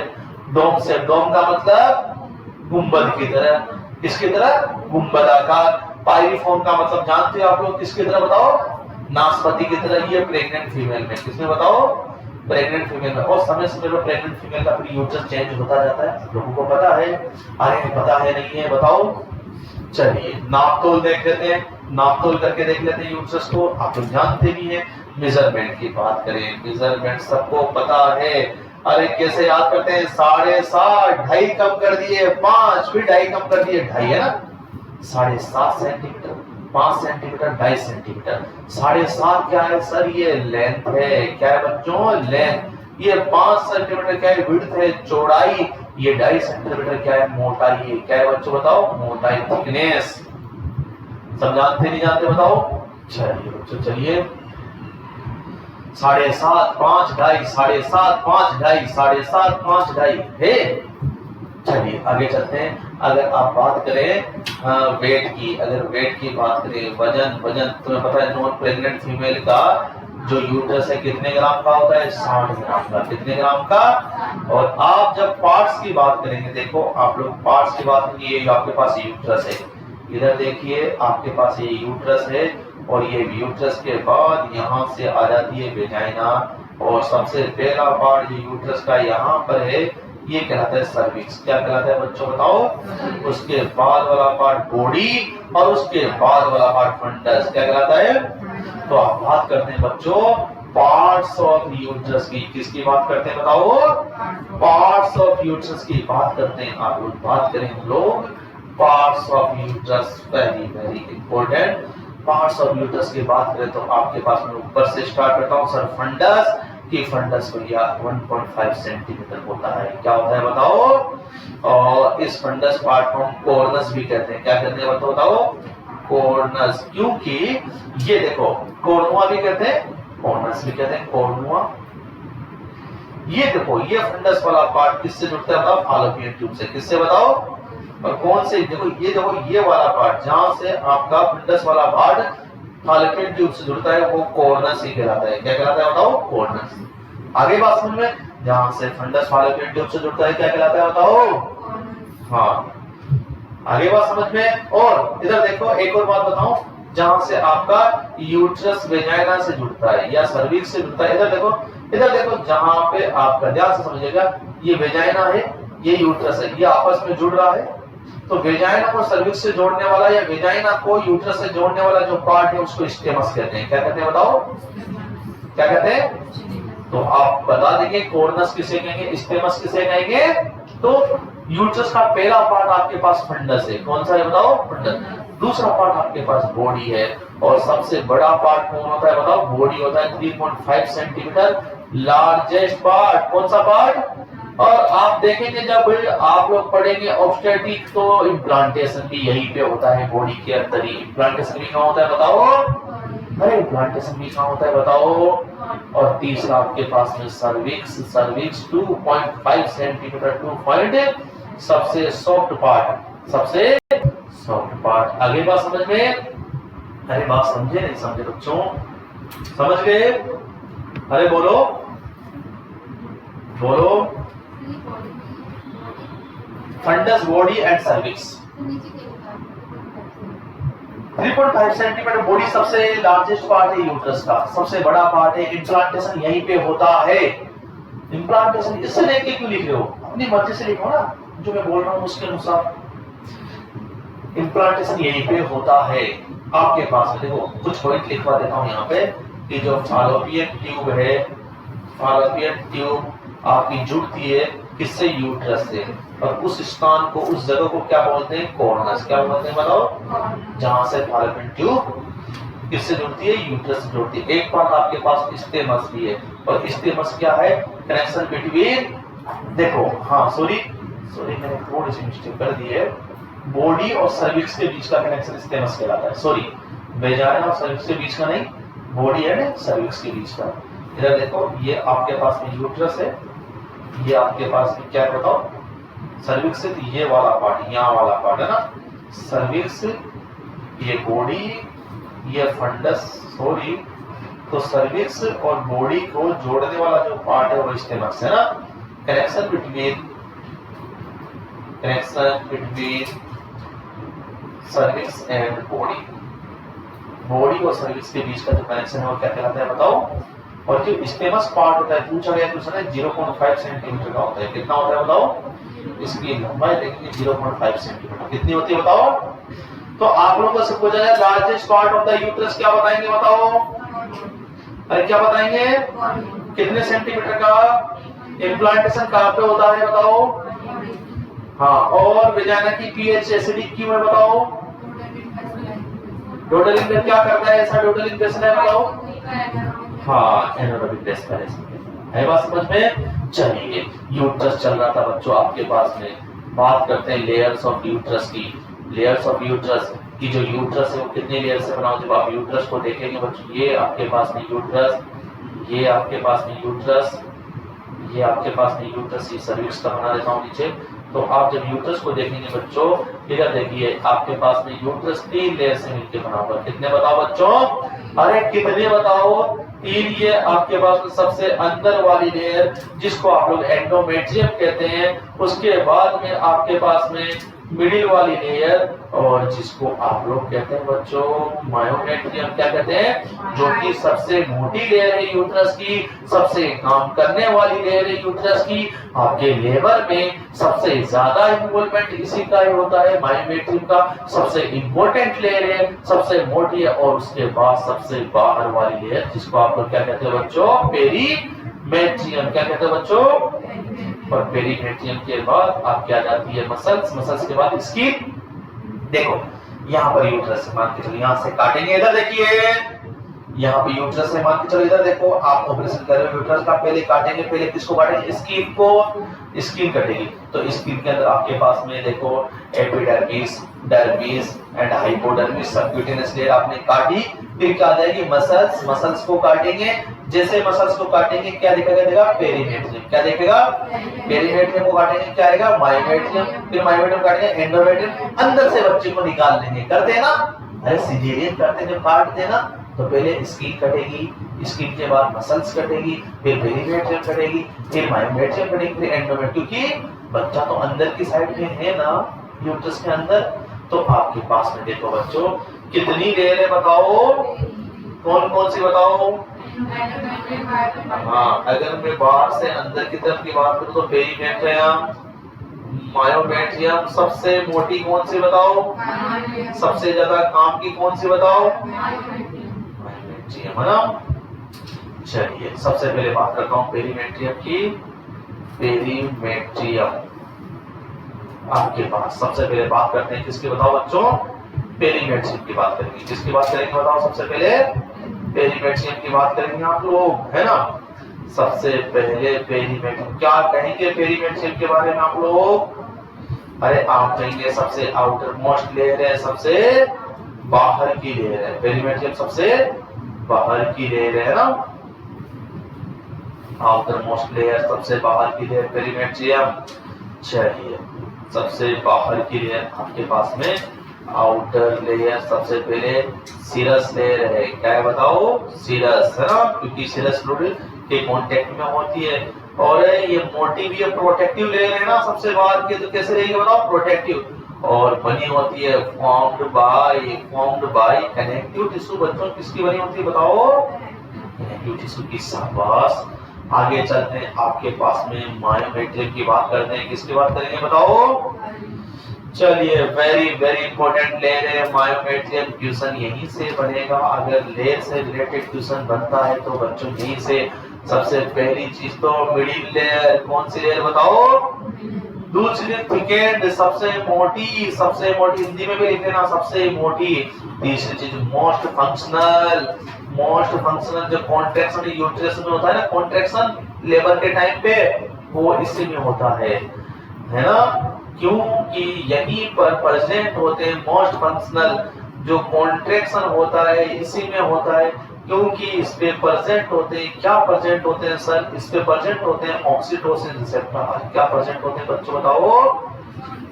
A: डोम शेप, डोम का मतलब गुंबद की तरह, किसकी तरह? गुंबदाकार। पायरिफॉर्म का मतलब जानते हो आप लोग किसकी तरह बताओ? नाशपाती की तरह। ये प्रेग्नेंट फीमेल में, किसमें बताओ? प्रेग्नेंट फीमेल में। और समय समय पर प्रेग्नेंट फीमेल का फिर यूट्रस चेंज होता जाता है, लोगों को पता है? अरे पता है नहीं है बताओ? चलिए नापतोल देख लेते हैं, नापतोल करके देख लेते हैं यूट्रस को। आप लोग जानते भी हैं। मेजरमेंट की बात करें, मेजरमेंट सबको पता है। अरे कैसे याद करते हैं? 7.5, ढाई कम कर दिए, 5 भी ढाई कम कर दिए, ढाई है ना? 7.5 सेंटीमीटर, 5 सेंटीमीटर, 2.5 सेंटीमीटर। 7.5 क्या है सर? ये लेंथ है। क्या है बच्चों? लेंथ। ये 5 सेंटीमीटर क्या है? विड्थ है, चौड़ाई। ये 2.5 सेंटीमीटर क्या है? मोटाई है। क्या है बच्चों बताओ? मोटाई, थिकनेस। सब जानते नहीं जानते बताओ? चलिए बच्चों, चलिए 7.5, 5, 2.5, 7.5, 5, 2.5, 7.5, 5, 2.5 है। चलिए आगे चलते हैं। अगर आप बात करें वेट की, अगर वेट की बात करें, वजन, वजन तुम्हें पता है नॉन प्रेग्नेंट फीमेल का जो यूट्रस है कितने ग्राम का होता है? 60 ग्राम का। कितने ग्राम का? और आप जब पार्ट्स की बात करेंगे, देखो आप लोग पार्ट्स की बात करेंगे, ये आपके पास यूट्रस है, इधर देखिए आपके पास ये यूट्रस है, और ये यूट्रस के बाद यहाँ से आ जाती है वेजाइना, और सबसे पहला पार्ट जो यूट्रस का यहाँ पर है ये कहलाता है सर्विक्स। क्या कहलाता है बच्चों बताओ? उसके बाद वाला पार्ट बॉडी, और उसके बाद वाला पार्ट फंडस। क्या कहलाता है? तो आप बात करते हैं बच्चों पार्ट्स ऑफ यूट्रस की। किसकी बात करते हैं बताओ? पार्ट्स ऑफ यूट्रस की बात करते हैं। आप लोग बात करें हम लोग parts of uterus, very very important. Parts of uterus की बात करें तो आपके पास में ऊपर से स्टार्ट करता हूं सर, फंडस की। फंडस भैया 1.5 सेंटीमीटर होता है। क्या होता है बताओ? और इस फंडस पार्ट को हम कॉर्नस भी कहते हैं। क्या कहते हैं बताओ? कॉर्नस। क्योंकि ये देखो कॉर्नुआ भी कहते हैं, कॉर्नस भी कहते हैं, कॉर्नुआ। ये देखो ये फंडस वाला पार्ट किससे जुड़ता है बताओ? फॉलोपियन ट्यूब से। किससे बताओ? और कौन से? देखो ये वाला पार्ट जहां से आपका फंडस वाला पार्ट फॉलोपियन ट्यूब से जुड़ता है वो कॉर्नस ही कहलाता है। क्या कहलाता है बताओ? कॉर्नस। आगे बात समझ में? जहां से फंडस फॉलोपियन ट्यूब से जुड़ता है क्या कहलाता है बताओ? हाँ, आगे बात समझ में? और इधर देखो एक और बात बताऊं, जहां से आपका यूट्रस वेजाइना से जुड़ता है या सर्विक्स से जुड़ता है। इधर देखो जहां पे आपका, ध्यान से समझिएगा, ये वेजाइना है, ये यूट्रस है, ये आपस में जुड़ रहा है। तो वेजाइना को सर्विक्स से जोड़ने वाला या वेजाइना को यूट्रस से जोड़ने वाला जो पार्ट है उसको स्टेमस कहते हैं। क्या कहते हैं बताओ? क्या कहते हैं? तो आप बता देंगे कॉर्नस किसे कहेंगे, स्टेमस किसे कहेंगे? तो यूट्रस का पहला पार्ट आपके पास फंडस है। कौन सा है बताओ? फंडस। दूसरा पार्ट आपके पास बॉडी है, और सबसे बड़ा पार्ट कौन होता है बताओ? बॉडी होता है। 3.5 सेंटीमीटर लार्जेस्ट पार्ट। कौन सा पार्ट? और आप देखेंगे जब आप लोग पढ़ेंगे ऑब्स्टेट्रिक तो इम्प्लांटेशन भी यहीं पे होता है, बॉडी के अंदर ही। इम्प्लांटेशन भी कहाँ होता है बताओ? अरे इम्प्लांटेशन भी कहाँ होता है बताओ? और तीसरा आपके पास में सर्विक्स। सर्विक्स 2.5 सेंटीमीटर, 2 पॉइंट, सबसे सॉफ्ट पार्ट, सबसे सॉफ्ट पार्ट। आगे बात समझ में? अरे बात समझे नहीं समझे बच्चों? समझ गए? अरे बोलो बोलो। Fundus, body and cervix. 3.5 centimetre body सबसे लार्जेस्ट पार्ट है यूट्रस का, सबसे बड़ा पार्ट है। इम्प्लांटेशन यहीं पे होता है। इम्प्लांटेशन इससे लेके क्यों लिख रहे हो? अपनी मर्जी से लिखो ना, जो मैं बोल रहा हूं उसके अनुसार। इम्प्लांटेशन यहीं पे होता है आपके पास। देखो कुछ पॉइंट लिखवा देता हूं यहाँ पे कि जो फॉलोपियन ट्यूब है, फॉलोपियन ट्यूब आपकी जुड़ती है किससे? यूट्रस से। और उस स्थान को, उस जगह को क्या बोलते हैं? कॉर्नस। क्या बोलते हैं बताओ? जहां से फॉलोपियन ट्यूब किससे जुड़ती है? यूट्रस से जुड़ती है। एक पार्ट आपके पास स्टेमस भी है, और स्टेमस क्या है? कनेक्शन बिटवीन, देखो हाँ सॉरी मैंने थोड़ी सी मिस्टेक कर दी है। बॉडी और सर्विक्स के बीच का कनेक्शन स्टेमस कहलाता है। सॉरी, वेजाइना और सर्विक्स के बीच का नहीं, बॉडी है ना सर्विक्स के बीच का। इधर देखो ये आपके पास में यूट्रस है, ये आपके पास में क्या बताओ? सर्विक्स से। तो ये वाला पार्ट, यहाँ वाला पार्ट है ना सर्विक्स, ये बॉडी, ये फंडस। सॉरी, तो सर्विक्स और बॉडी को जोड़ने वाला जो पार्ट है वो स्टेमस है ना। Connection between cervix and body. Body और सर्विक्स के बीच का जो कनेक्शन है वो क्या कहलाता है बताओ। और जो स्टेमस पार्ट होता है पूछा गया क्वेश्चन है 0.5 सेंटीमीटर का होता है। कितना होता है बताओ। इसकी लंबाई देखेंगे 0.5 सेंटीमीटर। कितनी होती है बताओ। तो आप लोगों को पूछा जाए largest part of the uterus क्या बताएंगे बताओ। अरे क्या बताएंगे। कितने सेंटीमीटर का। इम्प्लांटेशन कहाँ पे होता है बताओ। हाँ और वेजाइना की पीएच एसिडिक क्यों है बताओ। डोडलिंग में क्या करता है ऐसा डोडलिंग कैसे है बताओ। हाँ एनारोबिक रेस्पिरेशन है बात समझ में। चलिए यूट्रस चल रहा था बच्चों आपके पास में। बात करते हैं लेयर्स ऑफ यूट्रस की। लेयर्स ऑफ यूट्रस की जो यूट्रस है वो कितने लेयर से बना हो। जब आप यूट्रस को देखेंगे बच्चों ये आपके पास में यूट्रस, ये आपके पास में यूट्रस, ये आपके पास में यूट्रस, ये सर्विक्स का बना देता हूँ नीचे। तो आप जब यूट्रस को देखेंगे बच्चों इधर देखिए आपके पास में यूट्रस 3 लेयर से मिलकर बना हुआ। कितने बताओ बच्चों। अरे कितने बताओ। 3 ये आपके पास में सबसे अंदर वाली लेयर जिसको आप लोग एंडोमेट्रियम कहते हैं। उसके बाद में आपके पास में मिडिल वाली लेयर और जिसको आप लोग कहते हैं बच्चों मायोमेट्रियम क्या कहते हैं। जो कि सबसे मोटी लेयर है यूट्रस की, सबसे काम करने वाली लेयर है यूट्रस की। आपके लेबर में सबसे ज्यादा इन्वॉल्वमेंट इसी का ही होता है। मायोमेट्रियम का सबसे इंपॉर्टेंट लेयर है, सबसे मोटी है। और उसके बाद सबसे बाहर वाली लेयर जिसको आप लोग क्या कहते हैं बच्चों पेरीमेट्रियम। क्या कहते हैं बच्चों। और पेरीमेट्रियम के बाद आप क्या जाती है मसल्स, मसल्स के बाद स्किन। देखो यहाँ पर यूट्रस से मान के चलो यहाँ से काटेंगे। इधर देखिए यहाँ पे यूट्रस से मान के चलो इधर देखो आप ऑपरेशन कर रहे हो यूट्रस का। पहले काटेंगे, पहले किसको काटेंगे स्किन को। स्किन कटेगी तो स्किन के अंदर आपके पास में देखो epidermis, dermis and hypodermis subcutaneous layer आपने काटी। फिर क्या आ जाएगी मसल्स, मसल्स को काटेंगे। जैसे मसल्स को काटेंगे क्या दिखेगा पेरीमेट्रियम। क्या दिखेगा पेरीमेट्रियम को काटेंगे क्या आएगा मायोमेट्रियम। फिर मायोमेट्रियम काटेंगे एंडोमेट्रियम। अंदर से बच्चे को निकाल लेंगे। करते हैं ना। अरे सिजेरियन करते जब काटते हैं ना तो पहले स्किन कटेगी, स्किन के बाद मसल्स कटेगी, फिर पेरीमेट्रियम कटेगी, फिर मायोमेट्रियम कटेगी, फिर एंडोमेट्रियम। क्योंकि बच्चा तो अंदर की साइड में है ना यूट्रस के अंदर। तो आपके पास में देखो बच्चों कितनी लेयर है बताओ। कौन कौन सी बताओ। हाँ अगर मैं बाहर से अंदर की तरफ की बात करूं तो पेरीमेट्रियम, मायोमेट्रियम। सबसे मोटी कौन सी बताओ। सबसे ज्यादा काम की कौन सी बताओ मायोमेट्रियम है ना। चलिए सबसे पहले बात करता हूँ पेरीमेट्रियम की। पेरीमेट्रियम आपके पास सबसे पहले बात करते हैं किसकी बताओ बच्चों पेरीमेट्रियम की बात करेंगे। किसकी बात करेंगे बताओ सबसे पहले पेरीमेट्रियम की बात करेंगे आप लोग है ना। सबसे पहले पेरीमेट्रियम क्या कहेंगे पेरीमेट्रियम के बारे में आप लोग। अरे आप कहेंगे सबसे आउटर मोस्ट लेयर है, सबसे बाहर की लेयर है। पेरीमेट्रियम सबसे बाहर की लेयर है ना। आउटर मोस्ट लेयर सबसे बाहर की लेयर पेरीमेट्रियम। चलिए सबसे बाहर की लेयर आपके पास में आउटर लेयर सबसे पहले सीरस लेयर है। क्या है बताओ सीरस है ना। क्योंकि सीरस फ्लूइड के कांटेक्ट में होती है। और ये मोटी भी है प्रोटेक्टिव लेयर है ना सबसे बाहर की। तो कैसे रहेगी बताओ प्रोटेक्टिव। और बनी होती है फॉर्म्ड बाय कनेक्टिव टिश्यू। बच्चों किसकी बनी होती है बताओ कनेक्टिव टिश्यू की। शाबाश। आगे चलते हैं आपके पास में मायोमेट्रियम की बात करते हैं। किसकी बात करेंगे बताओ। चलिए वेरी वेरी इंपॉर्टेंट लेयर है मायोमेट्रियम। क्वेश्चन यहीं से बनेगा। अगर लेयर से रिलेटेड क्वेश्चन बनता है तो बच्चों यहीं से सबसे पहली चीज तो मिडिल लेयर। कौन सी लेयर बताओ दूसरी थिकेंड सबसे मोटी हिंदी में भी लिख देना सबसे मोटी। तीसरी चीज मोस्ट फंक्शनल जो कॉन्ट्रैक्शन यूट्रस में होता है ना कॉन्ट्रैक्शन लेबर के टाइम पे वो इसी में होता है ना। क्योंकि यहीं पर प्रेजेंट होते हैं मोस्ट फंक्शनल जो कॉन्ट्रैक्शन होता है इसी में होता है। क्योंकि इस पे प्रेजेंट होते हैं क्या प्रेजेंट होते हैं सर। इस पे प्रेजेंट होते हैं ऑक्सीटोसिन रिसेप्टर। क्या प्रेजेंट होते हैं बच्चों बताओ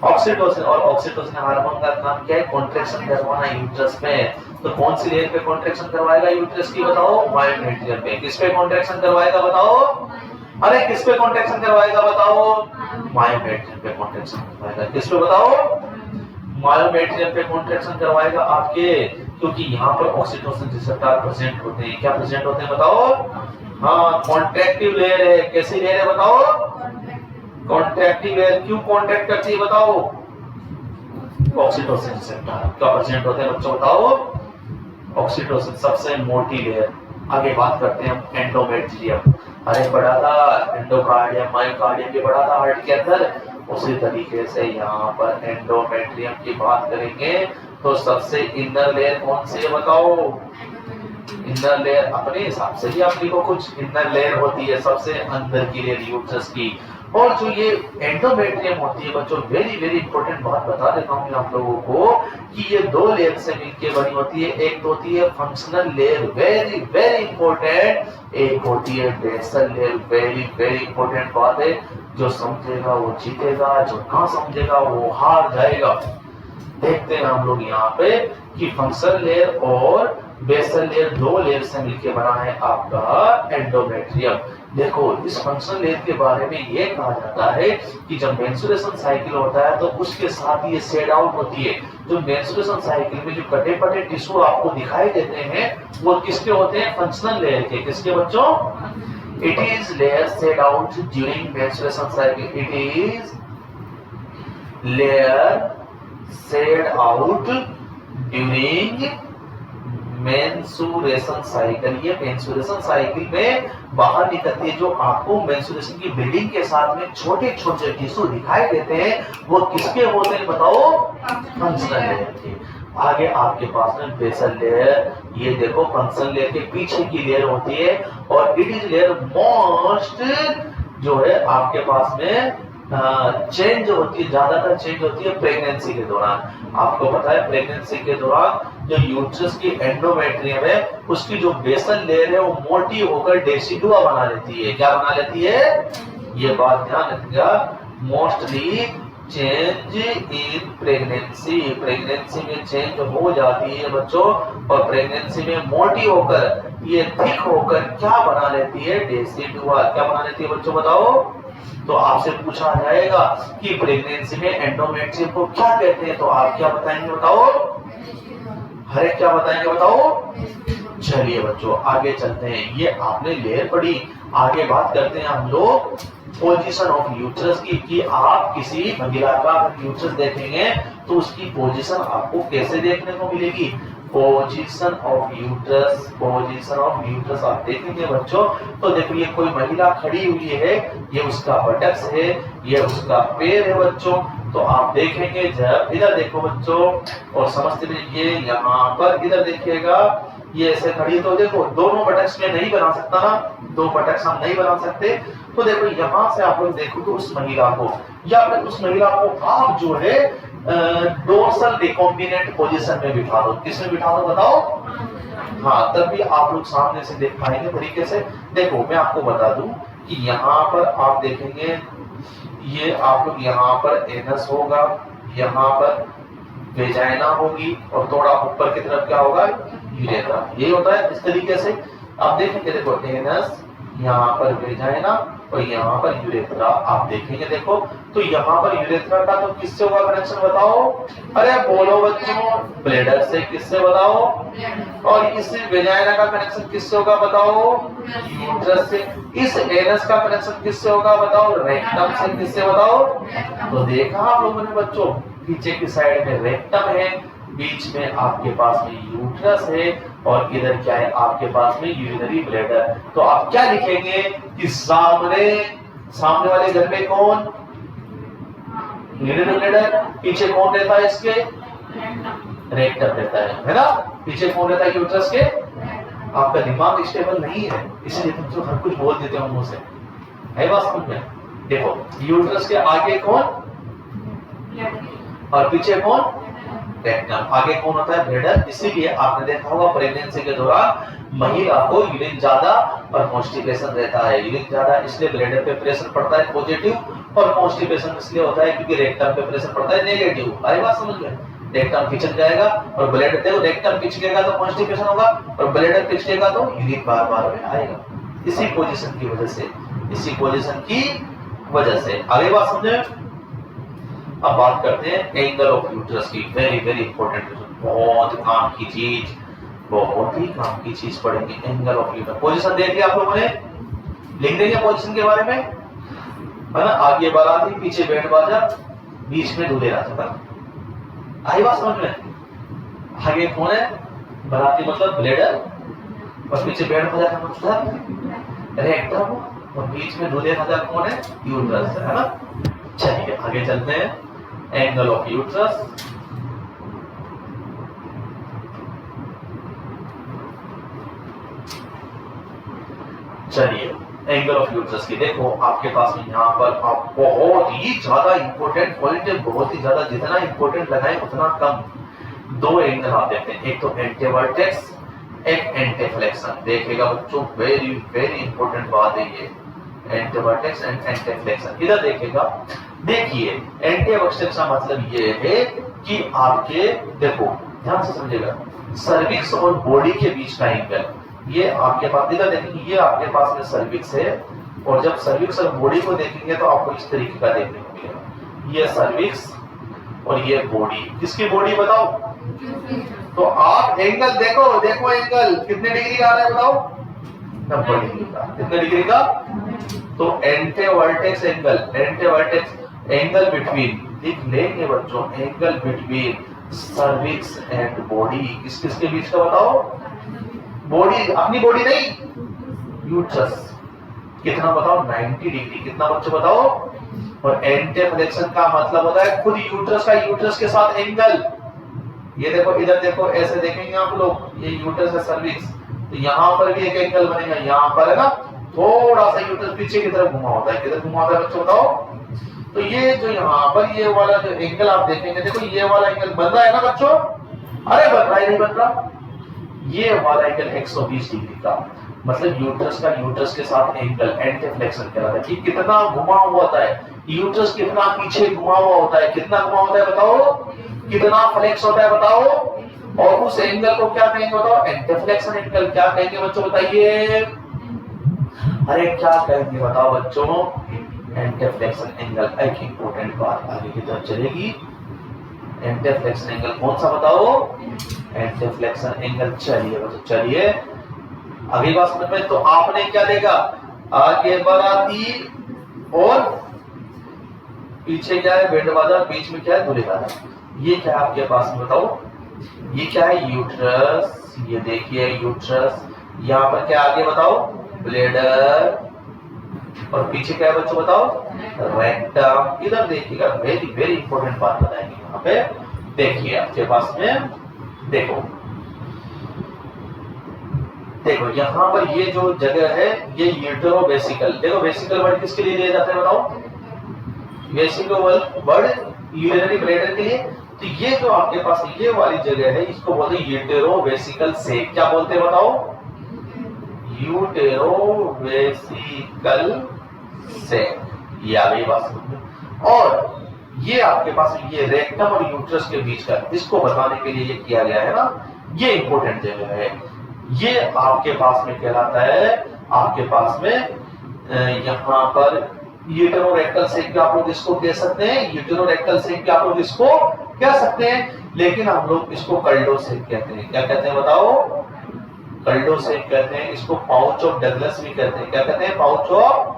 A: ऑक्सीटोसिन। और ऑक्सीटोसिन हार्मोन का नाम क्या है कॉन्ट्रैक्शन करवाना यूट्रस में। तो कौन सी लेयर पे कॉन्ट्रैक्शन करवाएगा यूट्रस की बताओ मायोमेट्रियम पे। किस पे कॉन्ट्रैक्शन करवाएगा बताओ। अरे किस पे कॉन्ट्रैक्शन करवाएगा बताओ मायोमेट्रियम पे कॉन्ट्रैक्शन करवाएगा। किस पे बताओ मायोमेट्रियम पे कॉन्ट्रैक्शन करवाएगा आपके, क्योंकि यहाँ पर ऑक्सीटोसिन रिसेप्टर प्रेजेंट होते हैं। क्या प्रेजेंट होते हैं बताओ? हाँ, कॉन्ट्रैक्टिव लेयर है। कैसी लेयर है बताओ? कॉन्ट्रैक्टिव लेयर। क्यों कॉन्ट्रैक्ट करती है बताओ? ऑक्सीटोसिन रिसेप्टर क्या प्रेजेंट होते हैं बच्चों बताओ? ऑक्सीटोसिन सबसे मोटी लेयर। आगे बात करते हैं हम एंडोमेट्रियम। अरे पढ़ा था एंडोकार्डियम मायोकार्डियम भी पढ़ा था हार्ट के अंदर, उसी तरीके से यहाँ पर एंडोमेट्रियम की बात करेंगे तो सबसे इनर लेयर कौन सी है बताओ? इनर लेयर अपने हिसाब से ही आप लिखो, कुछ इनर लेयर होती है सबसे अंदर की लेयर यूट्रस की। और जो ये एंडोमेट्रियम होती है बच्चों, वेरी वेरी इंपॉर्टेंट बात बता देता हूँ आप लोगों को कि ये दो लेयर से मिलकर बनी होती है। एक तो होती है functional layer, very very important. एक होती है basal layer, very very important बात है। जो समझेगा वो जीतेगा, जो ना समझेगा वो हार जाएगा। देखते हैं हम लोग यहाँ पे कि फंक्शनल लेयर और बेसल लेयर दो लेयर से मिलकर बना है आपका एंडोमेट्रियम। देखो इस फंक्शनल लेयर के बारे में ये कहा जाता है कि जब मेंस्ट्रुएशन साइकिल होता है तो उसके साथ ये शेड आउट होती है। जो मेंस्ट्रुएशन साइकिल में जो कटे पटे टिश्यू आपको दिखाई देते हैं वो किसके होते हैं? फंक्शनल लेयर के। किसके बच्चों? It is layer shed out during menstruation cycle. It is layer shed out during menstruation cycle. ये मेंस्ट्रुएशन साइकिल में बाहर निकलती है। जो आपको मेंस्ट्रुएशन की ब्लीडिंग के साथ में छोटे छोटे टिश्यू दिखाई देते हैं वो किसके होते हैं बताओ? फंक्शनल लेयर के। आगे आपके पास में बेसल लेयर, ये देखो फंक्शनल लेयर के पीछे की लेयर होती है और इट इज लेयर मोस्ट जो है आपके पास में चेंज होती है, ज्यादातर चेंज होती है प्रेगनेंसी के दौरान। आपको पता है प्रेगनेंसी के दौरान जो यूट्रस की एंडोमेट्रियम है उसकी जो बेसल लेयर है वो मोटी होकर डेसिडुआ बना लेती है। क्या बना लेती है? ये बात ध्यान रखिएगा। Mostly change in pregnancy, pregnancy में चेंज हो जाती है बच्चों और प्रेगनेंसी में मोटी होकर ये थिक होकर क्या बना लेती है? डेसिडुआ। क्या बना लेती है बच्चों बताओ? तो आपसे पूछा जाएगा कि प्रेगनेंसी में एंडोमेट्रियम को क्या कहते हैं तो आप क्या बताएंगे बताओ? हरे क्या बताएंगे बताओ? चलिए बच्चों आगे चलते हैं। ये आपने लेयर पढ़ी। आगे बात करते हैं हम लोग पोजीशन ऑफ यूट्रस की कि आप किसी महिला का यूट्रस देखेंगे तो उसकी पोजीशन आपको कैसे देखने को मिलेगी? Position of uterus, position of uterus आप देखेंगे बच्चों तो देखो ये कोई महिला खड़ी हुई है, ये उसका बटक्स है, ये उसका पैर है बच्चों। तो आप देखेंगे जब इधर देखो बच्चों और समझते रहिए यहाँ पर इधर देखिएगा ये ऐसे खड़ी है तो देखो दोनों बटक्स में नहीं बना सकता ना, दो बटक्स हम नहीं बना सकते। तो देखो यहाँ से आप लोग देखो तो उस महिला को या फिर उस महिला को आप जो है डोर्सल रिकॉम्बिनेंट पोजीशन में बिठा दो। किसमें बिठा दो बताओ? हाँ, तब भी आप लोग सामने से देख पाएंगे तरीके से। देखो मैं आपको बता दूं कि यहाँ पर आप देखेंगे ये आप लोग यहाँ पर एनस होगा, यहाँ पर वेजाइना होगी और थोड़ा ऊपर की तरफ क्या होगा? यूरेथ्रा। ये होता है इस तरीके से आप देखेंगे। देखो एनस, यहाँ पर वेजाइना और यहाँ पर यूरेथ्रा आप देखेंगे। देखो तो यहाँ पर यूरेथ्रा का तो किससे होगा कनेक्शन बताओ? अरे बोलो बच्चों, ब्लैडर से। किससे बताओ? और इस वेजाइना का कनेक्शन किससे होगा बताओ? यूट्रस से। इस एनस का कनेक्शन किससे होगा बताओ? रेक्टम से। किससे बताओ? तो देखा आप लोगों ने बच्चों, पीछे की साइड में रेक्टम है, बीच में आपके पास में यूट्रस है और इधर क्या है आपके पास में? Urinary bladder. तो आप क्या लिखेंगे कि सामने वाले घर में कौन? Urinary bladder. पीछे कौन रहता है इसके? रेक्टम रहता है ना? पीछे कौन रहता है यूट्रस के? आपका दिमाग स्टेबल नहीं है इसलिए तुम तो हर कुछ बोल देते हो मुंह से, है बात समझ में? देखो यूट्रस के आगे कौन और पीछे कौन? रेक्टम। आगे कौन होता है? ब्लैडर। इसीलिए आपने देखा होगा प्रेगनेंसी के दौरान महिला को यूरिन ज्यादा और कॉन्स्टिपेशन रहता है। यूरिन ज्यादा इसलिए ब्लैडर पे प्रेशर पड़ता है पॉजिटिव और कॉन्स्टिपेशन इसलिए होता है क्योंकि रेक्टम पे प्रेशर पड़ता है नेगेटिव। आई बात समझ में? रेक्टम पिचक जाएगा और ब्लैडर देखो रेक्टम पिचकेगा तो कॉन्स्टिपेशन होगा और ब्लैडर पिचकेगा तो यूरिन बार-बार में आएगा। इसी पोजीशन की वजह से, इसी पोजीशन की वजह से। आगे बात समझे? अब बात करते हैं एंगल ऑफ यूट्रस की। वेरी वेरी इंपॉर्टेंट, बहुत काम की चीज, बहुत ही काम की चीज पढ़ेंगे एंगल ऑफ यूट्रस। पोजीशन देख लिया आप लोगों ने, लिख देंगे पोजीशन के बारे में, है ना। आगे बाराती, पीछे बैंड बाजा, बीच में दूल्हे राजा तक। आई बात समझ में? आगे कौन है? बाराती मतलब ब्लेडर, और पीछे बैंड बाजा का मतलब रेक्टम, और बीच में दूल्हे राजा कौन है? यूट्रस, है ना। चलिए आगे चलते हैं। एंगल ऑफ यूट्रस, चलिए एंगल ऑफ यूट्रस की देखो आपके पास में यहाँ पर आप बहुत ही ज्यादा इंपॉर्टेंट पॉइंट है, बहुत ही ज्यादा, जितना इंपॉर्टेंट लगाए उतना कम। दो एंगल आप देखते हैं, एक तो एंटीवर्टेक्स, एक एंटीफ्लेक्शन। देखिएगा बच्चों, वेरी वेरी इंपॉर्टेंट बात है ये, एंटीवर्टेक्स एंड एंटीफ्लेक्शन। इधर देखिएगा, देखिए एंटीवर्टेक्स का मतलब ये है कि आपके, देखो ध्यान से समझिएगा, सर्विक्स और बॉडी के बीच का एंगल, ये आपके पास, इधर देखिए ये आपके पास में सर्विक्स है, और जब सर्विक्स और बॉडी को देखेंगे तो आपको इस तरीके का देखने को मिलेगा। ये सर्विक्स और ये बॉडी, किसकी बॉडी बताओ? तो आप एंगल देखो, देखो एंगल कितने डिग्री का आ रहा है बताओ? 90 डिग्री का। कितने डिग्री का? तो एंटीवर्टेक्स एंगल, एंटीवर्टेक्स एंगल बिटवीन, लिख लेंगे बच्चों, angle between cervix and body, किस किस के बीच का बताओ? बॉडी, अपनी बॉडी नहीं, यूट्रस। कितना बताओ? 90 डिग्री। कितना बच्चों बताओ? और एंटीफ्लेक्शन का मतलब होता है खुद यूट्रस का यूट्रस के साथ एंगल। ये देखो, इधर देखो, ऐसे देखेंगे आप लोग, ये यूट्रस है सर्विक्स, तो यहाँ पर भी एक एंगल बनेगा, यहाँ पर है ना, थोड़ा सा यूट्रस पीछे की तरफ घुमा होता है। किधर घुमा होता है बच्चों बताओ? तो ये जो यहाँ पर ये वाला जो एंगल आप देखेंगे, देखो ये वाला एंगल बन रहा है ना बच्चों? अरे बन रहा है, नहीं बन रहा? ये वाला एंगल 120 डिग्री का, मतलब यूट्रस का यूट्रस के साथ एंगल एंटीफ्लेक्शन कहलाता है। कि कितना घुमा हुआ होता है यूट्रस, कितना पीछे घुमा हुआ होता है, कितना घुमा होता है बताओ? कितना फ्लेक्स होता है बताओ? और उस एंगल को क्या कहेंगे बताओ? एंटीफ्लेक्शन एंगल। क्या कहेंगे बच्चों बताइए? अरे क्या कहेंगे बताओ बच्चों? एंटीफ्लेक्शन एंगल। एक इंपॉर्टेंट बात आगे की तरफ चलेगी, एंटीफ्लेक्शन एंगल कौन सा बताओ? एंटीफ्लेक्शन एंगल। चलिए बच्चों, चलिए अगली बात समझ में। तो आपने क्या देखा? आगे बाराती और पीछे क्या है? बैंड बाजा, बीच में क्या है? दूल्हे राजा। ये क्या है आपके पास में बताओ? ये क्या है? यूट्रस। ये देखिए यूट्रस, यहाँ पर क्या आगे बताओ? ब्लेडर, और पीछे क्या है बच्चों बताओ? रेक्टम। इधर देखिएगा, वेरी वेरी इंपॉर्टेंट बात बताएंगे यहाँ पे। देखिए आपके पास में, देखो देखो यहाँ पर ये जो जगह है, ये यूटेरोवेसिकल। देखो वेसिकल वर्ड किसके लिए लिया जाता है बताओ? वेसिकल वर्ड यूरिनरी ब्लैडर के लिए। तो ये जो आपके पास ये वाली जगह है, इसको बोलते हैं यूटेरोवेसिकल सेक। क्या बोलते हैं बताओ? यूटेरोवेसिकल सेक। ये आ गई बात समझ में। और ये आपके पास ये रेक्टम और यूट्रस के बीच का, इसको बताने के लिए ये किया गया है ना, ये इंपॉर्टेंट जगह है। ये आपके पास में कहलाता है, आपके पास में यहाँ पर यूटेरोरेक्टल सेक आप लोग इसको कह सकते हैं, यूटेरोरेक्टल सेक आप लोग इसको कह सकते हैं, लेकिन हम लोग इसको कल्डो सेक कहते हैं। क्या कहते हैं बताओ? कल्डो सेक कहते हैं। इसको पाउच ऑफ डगलस भी कहते हैं। क्या कहते हैं? Pouch of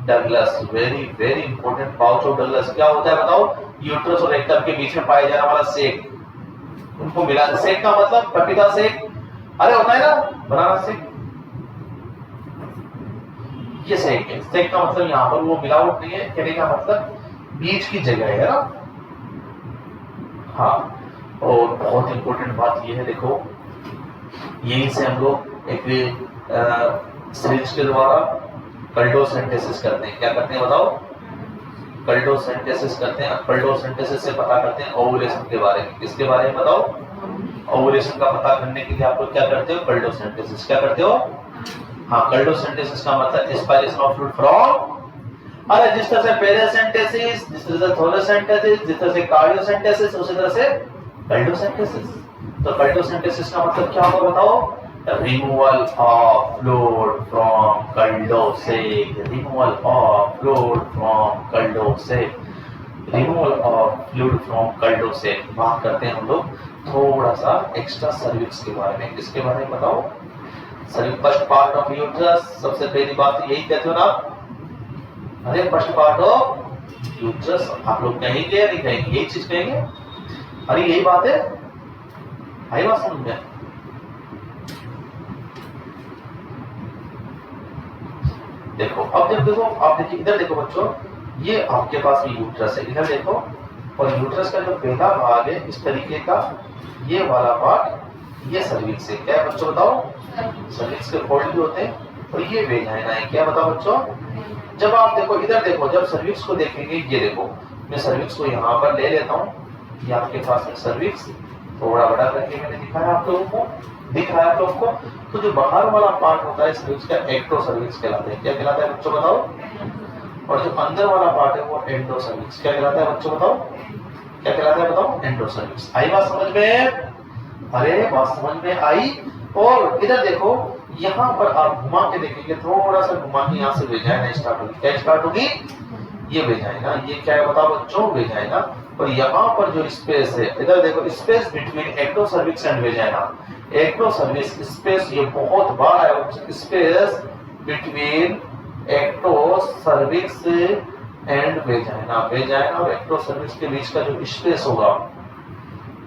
A: Douglas. Very very important. Pouch of Douglas क्या होता है बताओ? यूट्रस और रेक्टम के बीच में पाया जाने वाला सेक, उनको मिला। सेक का मतलब पपीता सेक, अरे होता है ना बनाना सेक, ये सेक है। सेक का मतलब यहाँ पर वो मिलावट नहीं है, कहने का मतलब बीच की जगह है ना। हाँ, और बहुत इंपॉर्टेंट बात ये है, देखो यहीं से हम लोग एक सीरीज के द्वारा कल्डोसिंथेसिस करते हैं। क्या करते हैं बताओ? कल्डोसिंथेसिस करते हैं। कल्डोसिंथेसिस से पता करते हैं ओवुलेशन के बारे में। किसके बारे में बताओ? ओवुलेशन का पता करने के लिए आप लोग क्या करते हो? कल्डोसिंथेसिस। क्या करते हो? हाँ, कल्डोसिंथेसिस का मतलब एस्पायरेशन ऑफ फ्रूट फ्रॉम, अरे जिस तरह से पेरियोसिंथेसिस, जिस तरह से थोलोसिंथेसिस, जिस तरह से कार्डियोसिंथेसिस, उसी तरह से कल्डोसिंथेसिस। तो कल्डोसिंथेसिस का मतलब क्या होगा बताओ? Removal of fluid from culdesac. Removal of fluid from culdesac. Removal of fluid from culdesac. बात करते हैं हम लोग थोड़ा सा एक्स्ट्रा सर्विक्स के बारे में। किसके बारे में बताओ? Cervix first part of uterus. सबसे पहली बात तो यही कहते हो ना, अरे फर्स्ट पार्ट ऑफ यूट्रस। आप लोग कहेंगे या नहीं कहेंगे? यही चीज कहेंगे? अरे यही बात है, आई बात समझ में? देखो अब जब देखो आप देखिए इधर देखो बच्चों, ये आपके पास यूट्रस है, इधर देखो, और यूट्रस का जो पहला भाग है इस तरीके का, ये वाला पार्ट ये सर्विक्स है। क्या है बच्चों बताओ? सर्विक्स के फोल्ड भी होते हैं, और ये वेजाइना है। क्या बताओ बच्चों? जब आप देखो इधर देखो, जब सर्विक्स को देखेंगे, ये देखो मैं सर्विक्स को यहाँ पर ले लेता हूँ, ये आपके पास में सर्विक्स थोड़ा बड़ा करके मैंने दिखाया आप लोगों को, दिख रहा है आप लोगों को। तो जो बाहर वाला पार्ट होता है सर्विक्स का, एक्टो सर्विक्स कहलाता है। क्या कहलाता है बच्चों बताओ? और जो अंदर वाला पार्ट है वो एंडो सर्विक्स। क्या कहलाता है बच्चों बताओ? क्या कहलाता है बताओ? Endo cervix. आई बात समझ में? अरे बात समझ में आई। और इधर देखो, यहाँ पर आप घुमा के देखेंगे, थोड़ा सा घुमा के यहाँ से वेजाइना स्टार्ट होगी। क्या स्टार्ट होगी? ये वेजाइना। ये क्या है बताओ बच्चों? वेजाइना। और यहाँ पर जो स्पेस है, इधर देखो, space between ectocervix and vagina. Ectocervix space ये बहुत बड़ा है, space between ectocervix and vagina. Vagina और एक्टो सर्विक्स के बीच का जो स्पेस होगा,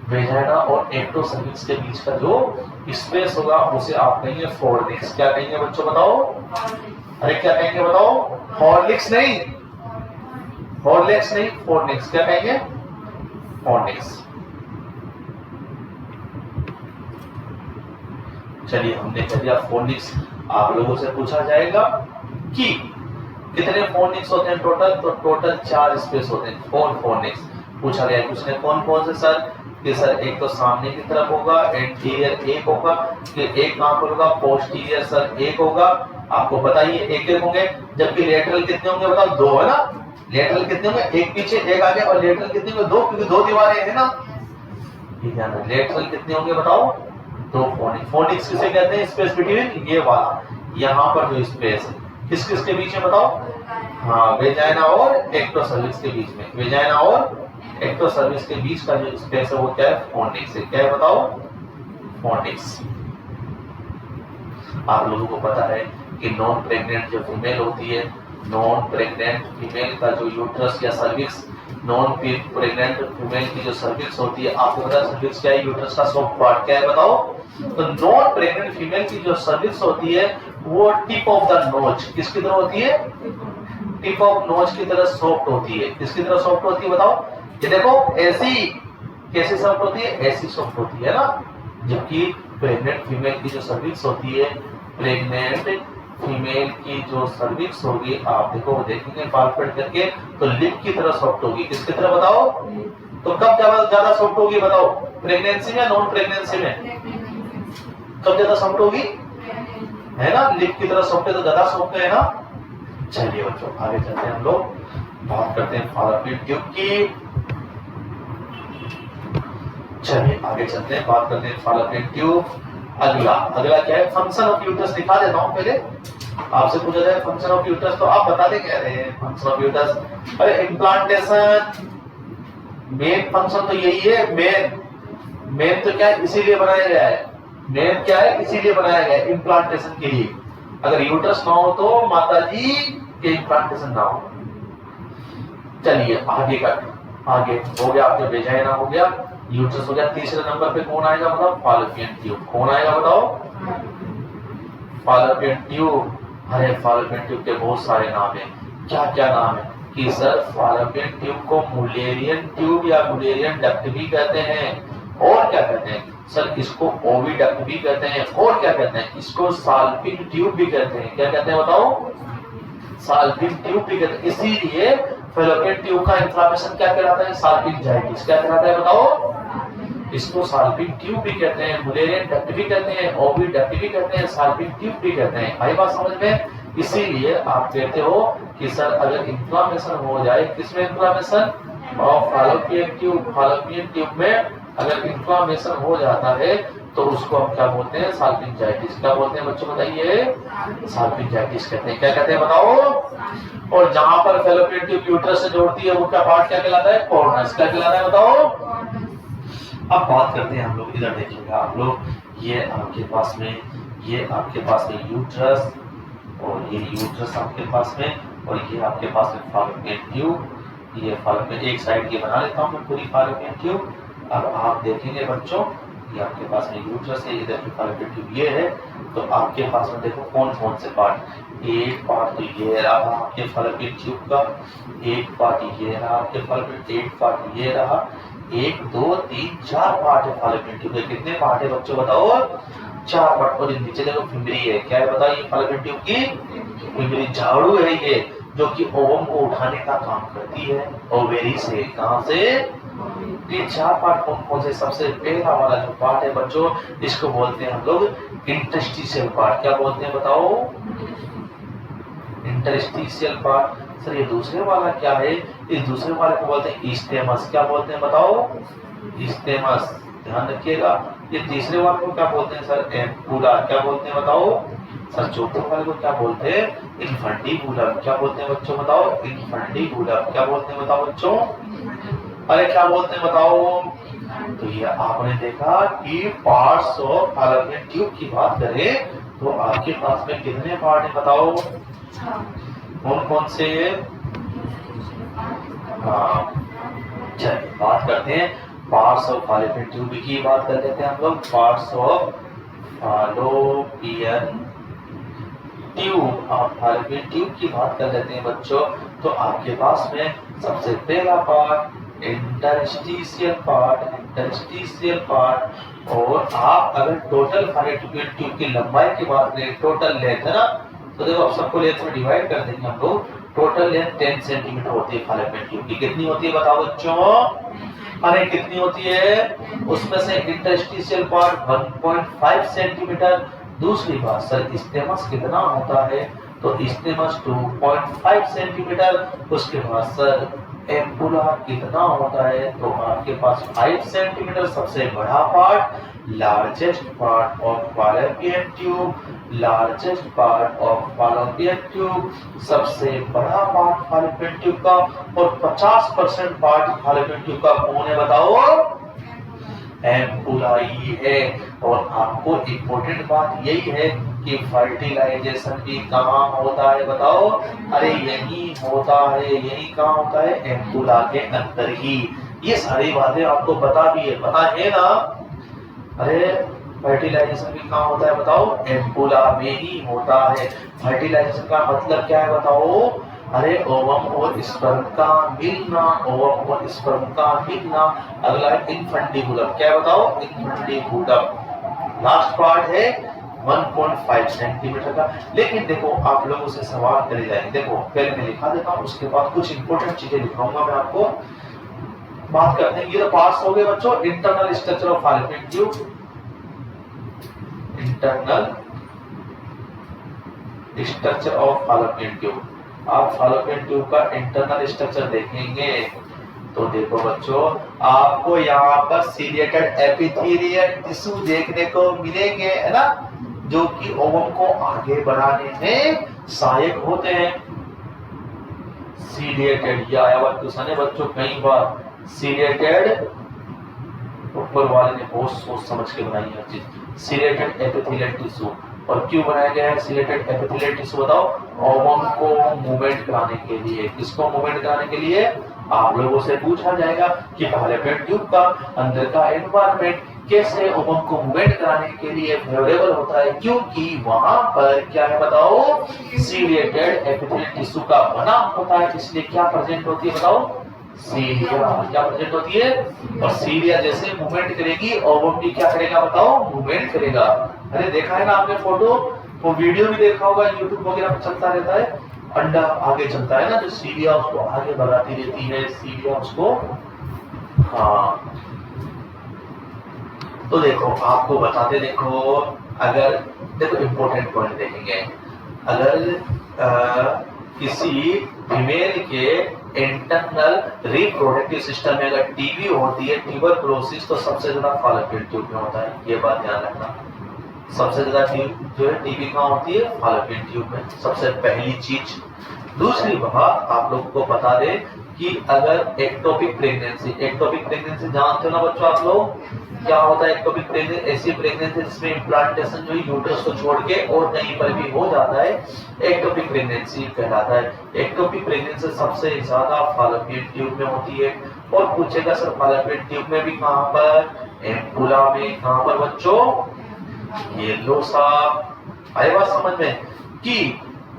A: वेजाइना और एक्टो सर्विक्स के बीच का जो स्पेस होगा, उसे आप कहेंगे फोर्निक्स। क्या कहेंगे बच्चों बताओ? अरे क्या कहेंगे बताओ? हॉर्लिक्स नहीं, हॉर्लिक्स नहीं, फोर्निक्स। क्या कहेंगे? फोर्निक्स। चलिए हमने कह दिया फोर्निक्स। आप लोगों से पूछा जाएगा कि कितने फोर्निक्स होते हैं टोटल? तो टोटल 4 स्पेस होते हैं, 4 फोर्निक्स। पूछा गया उसने कौन कौन से सर? कि सर एक तो सामने की तरफ होगा, एंटीरियर एक होगा, फिर एक कहां पर होगा? पोस्टीरियर सर एक होगा। आपको बताइए एक एक होंगे, जबकि लेटरल कितने होंगे बताओ? 2 है ना। लेटरल कितने होंगे? एक पीछे एक आगे, और लेटरल कितने होंगे? 2, क्योंकि 2 दीवारें हैं ना। ठीक है ना। लेटरल कितने होंगे बताओ? 2 फोर्निक्स। फोर्निक्स किसे कहते हैं? स्पेस बिटवीन ये वाला, यहाँ पर जो स्पेस है किस किस के बीच में बताओ? हाँ, वेजाइना और एक्टो सर्विक्स के बीच में। वेजाइना और एक्टो सर्विक्स के बीच का जो स्पेस है वो क्या है? फोर्निक्स है। क्या है बताओ? फोर्निक्स। आप लोगों को पता है कि नॉन प्रेग्नेंट जो फीमेल होती है, नॉन प्रेग्नेंट फीमेल का जो यूट्रस या सर्विक्स, नॉन प्रेग्नेंट फीमेल की जो सर्विक्स होती है, आपको पता है सर्विक्स क्या है? यूट्रस का सॉफ्ट पार्ट। क्या है बताओ? तो नॉन प्रेग्नेंट फीमेल की जो सर्विक्स होती है वो टिप ऑफ द नोज किसकी तरह होती है? टिप ऑफ नोज की तरह सॉफ्ट होती है। किसकी तरह सॉफ्ट होती है बताओ? ये देखो, ऐसी कैसे सॉफ्ट होती है? ऐसी सॉफ्ट होती है ना। जबकि प्रेग्नेंट फीमेल की जो सर्विक्स होती है, प्रेग्नेंट फीमेल की जो सर्विक्स होगी, आप देखो देखेंगे पालपेट करके, तो लिप की तरह सॉफ्ट होगी। किसकी तरह बताओ? तो कब ज्यादा सॉफ्ट होगी बताओ? प्रेगनेंसी में, नॉन प्रेगनेंसी में? कब ज्यादा सॉफ्ट होगी? है ना, लिप की तरह सॉफ्ट है तो ज्यादा सॉफ्ट है ना। चलिए बच्चों आगे चलते हैं, हम लोग बात करते हैं फालोपियन ट्यूब की। चलिए आगे चलते हैं, बात करते हैं फालोपियन ट्यूब। अगला क्या है? फंक्शन ऑफ यूट्रस दिखा देता हूं पहले। आपसे पूछा जाए फंक्शन ऑफ यूट्रस तो आप बता दें क्या है फंक्शन ऑफ यूट्रस? अरे इम्प्लांटेशन, मेन फंक्शन तो यही है। मेन तो क्या है? इसीलिए बनाया गया है। मेन क्या है? इसीलिए बनाया गया है इम्प्लांटेशन के लिए। अगर यूट्रस ना हो तो माता जी के इम्प्लांटेशन ना हो। चलिए आगे हो गया, आपके वेजाइना हो गया, यूट्रस हो गया। तीसरे नंबर पे कौन आएगा बताओ? फालोपियन ट्यूब। कौन आएगा बताओ? फालोपियन ट्यूब। अरे फालोपियन ट्यूब के बहुत सारे नाम है। क्या क्या नाम है? कि सर फालोपियन ट्यूब को मुलेरियन ट्यूब या मुलेरियन डक्ट भी कहते हैं। और क्या कहते हैं सर? इसको ओविडक्ट भी कहते हैं। और क्या कहते हैं? इसको साल्पिन ट्यूब भी कहते हैं। क्या कहते हैं बताओ? साल्पिन ट्यूब भी कहते हैं। इसीलिए फालोपियन ट्यूब का इन्फ्लेमेशन क्या कहलाता है? साल्पिंजाइटिस। क्या कहलाता है बताओ? इसको साल्पिन ट्यूब भी कहते हैं, मुलेरियन डक्ट भी कहते हैं, ओविडक्ट भी कहते हैं, साल्पिन ट्यूब भी कहते हैं। आई बात समझ में? इसीलिए आप कहते हो कि सर अगर इन्फ्लेमेशन हो जाए, किसमें इन्फ्लेमेशन? और फालोपियन ट्यूब में अगर इन्फ्लामेशन हो जाता है तो उसको हम क्या बोलते हैं? साल्पिंजाइटिस। क्या बोलते हैं बच्चों बताइए? साल्पिंजाइटिस कहते हैं। क्या कहते हैं बताओ? और जहां पर फैलोपियन ट्यूब यूट्रस से जोड़ती है वो क्या पार्ट क्या कहलाता है? कॉर्नस। क्या कहलाता है बताओ? अब बात करते हैं हम लोग, इधर देखिएगा आप लोग, ये आपके पास में यूट्रस, और ये यूट्रस आपके पास में, और ये आपके पास में फैलोपियन ट्यूब। ये फैलोपियन एक साइड ये बना लेता हूं मैं पूरी फैलोपियन ट्यूब। अब आप देखेंगे बच्चों, ये आपके पास में यूट्रस है, इधर की फैलोपियन ट्यूब ये है। तो आपके पास में देखो कौन कौन से पार्ट, एक पार्ट तो ये रहा आपके फैलोपियन ट्यूब का, एक पार्ट ये रहा आपके फैलोपियन, एक पार्ट ये रहा, 1 2 3 4 पार्ट है फैलोपियन ट्यूब के। कितने पार्ट है बच्चों बताओ? 4 पार्ट। और नीचे देखो फिमरी है, क्या है बताइए? फैलोपियन ट्यूब की फिमरी, झाड़ू है ये, जो कि ओवम को उठाने का काम करती है ओवेरी से। कहां से? ये 4 पार्ट कौन कौन से? सबसे पहला वाला जो पार्ट है बच्चों, इसको बोलते हैं हम लोग इंटरस्टिशियल पार्ट। क्या बोलते हैं बताओ? Interstitial part. सर ये दूसरे वाला क्या है? इस दूसरे वाले को बोलते हैं स्टेमस। क्या बोलते हैं बताओ? स्टेमस। ध्यान रखिएगा। ये तीसरे वाले को क्या बोलते हैं सर? एम्पुला। क्या बोलते हैं बताओ? सर चौथे वाले को क्या बोलते हैं? इन्फंडिबुलम। क्या बोलते हैं बच्चों बताओ? इन्फंडिबुलम। क्या बोलते हैं बताओ बच्चों? अरे क्या बोलते हैं बताओ? तो ये आपने देखा कि पार्ट्स ऑफ फैलोपियन ट्यूब की बात करें तो आपके पास में कितने पार्ट हैं बताओ? कौन कौन से? हाँ, चलिए बात करते हैं पार्ट्स ऑफ फैलोपियन ट्यूब की बात कर लेते हैं हम लोग। पार्ट्स ऑफ फैलोपियन ट्यूब, आप फैलोपियन ट्यूब की बात कर लेते हैं बच्चों। तो आपके पास में सबसे पहला पार्ट इंटरस्टिशियल पार्ट। और आप अगर टोटल फैलोपियन ट्यूब की लंबाई की बात करें, टोटल लेंथ है ना, तो देखो आप सबको लेंथ में डिवाइड कर देंगे हम लोग। टोटल लेंथ 10 सेंटीमीटर होती है फैलोपियन ट्यूब की। कितनी होती है बताओ बच्चों? अरे कितनी होती है? उसमें से इंटरस्टिशियल पार्ट 1.5 सेंटीमीटर। दूसरी बात सर, स्टेमस कितना होता है? तो स्टेमस 2.5 सेंटीमीटर। उसके बाद सर एम्पुला कितना होता है? तो आपके पास 5 सेंटीमीटर। सबसे बड़ा part, largest part of fallopian tube, largest part of fallopian tube, सबसे बड़ा पार्ट फैलोपियन ट्यूब का। और 50% पार्ट फैलोपियन ट्यूब का कौन है बताओ? एम्पुला ही है। और आपको इम्पोर्टेंट बात यही है कि फर्टिलाइजेशन भी कहाँ होता है बताओ? अरे यही होता है। यही कहाँ होता है? एम्पुला के अंदर ही। ये सारी बातें आपको पता भी है, पता है ना? अरे फर्टिलाइजेशन भी कहाँ होता है बताओ? एम्पुला में ही होता है। फर्टिलाइजेशन का मतलब क्या है बताओ? अरे ओवम और स्पर्म का मिलना, ओवम और स्पर्म का मिलना। अगला है इन्फंडिबुलम। क्या बताओ? इन्फंडिबुलम। लास्ट पार्ट है 1.5 सेंटीमीटर का। लेकिन देखो आप लोगों से सवाल करे जाएंगे। देखो पहले मैं लिखा देता हूँ, उसके बाद कुछ इंपॉर्टेंट चीजें लिखाऊंगा मैं आपको। बात करते हैं, ये तो पार्ट्स हो गए बच्चों। Internal structure of fallopian tube, internal structure of fallopian tube. आप फैलोपियन ट्यूब का इंटरनल स्ट्रक्चर देखेंगे तो देखो बच्चों, आपको यहाँ पर सीलिएटेड एपिथेलियल टिश्यू देखने को मिलेंगे, है ना, जो कि ओवम को आगे बढ़ाने में सहायक होते हैं। सीलिएटेड, ये आया हुआ क्वेश्चन है बच्चों कई बार। सीलिएटेड, ऊपर वाले ने बहुत सोच समझ के बनाई है चीज। Ciliated epithelial tissue. और क्यों बनाया गया है सीलिएटेड एपिथेलियल टिश्यू बताओ? ओवम को मूवमेंट कराने के लिए। किसको मूवमेंट कराने के लिए? आप लोगों से पूछा जाएगा कि फैलोपियन ट्यूब का अंदर का एनवायरनमेंट कैसे ओवम को मूवमेंट कराने के लिए फेवरेबल होता है, क्योंकि वहां पर क्या है बताओ? सीलिएटेड एपिथेलियल टिश्यू का बना होता है। इसलिए क्या प्रेजेंट होती है बताओ? सीलिया। क्या प्रेजेंट होती है? और सीलिया जैसे मूवमेंट करेगी, ओवम भी क्या करेगा बताओ? मूवमेंट करेगा। अरे देखा है ना आपने फोटो, वो वीडियो भी देखा होगा, यूट्यूब वगैरह पर चलता रहता है। अंडा आगे चलता है ना, जो सीलिया उसको आगे बढ़ाती रहती है, सीलिया उसको। हाँ तो देखो आपको बताते, देखो अगर देखो इंपॉर्टेंट पॉइंट देखेंगे। अगर किसी फीमेल के इंटरनल रिप्रोडक्टिव सिस्टम में अगर टीबी होती है, ट्यूबरकुलोसिस, तो सबसे ज्यादा फॉलोपियन ट्यूब में होता है, ये बात ध्यान रखना। सबसे ज्यादा ट्यूब जो है टीबी कहाँ होती है? फॉलोपियन ट्यूब में, सबसे पहली चीज। दूसरी बात आप लोग को बता दे कि अगर एक्टोपिक प्रेगनेंसी जानते हो ना बच्चों आप लोग, क्या होता है एक्टोपिक प्रेगनेंसी? ऐसी प्रेगनेंसी जिसमें इम्प्लांटेशन जो है यूट्रस को छोड़ के और कहीं पर भी हो जाता है, एक्टोपिक प्रेगनेंसी कहलाता है। एक्टोपिक प्रेगनेंसी सबसे ज्यादा फॉलोपियन ट्यूब में होती है। और पूछेगा सर फॉलोपियन ट्यूब में भी कहां पर? एम्पुला में। कहां पर बच्चों? ये लो साहब, आई बात समझ में? कि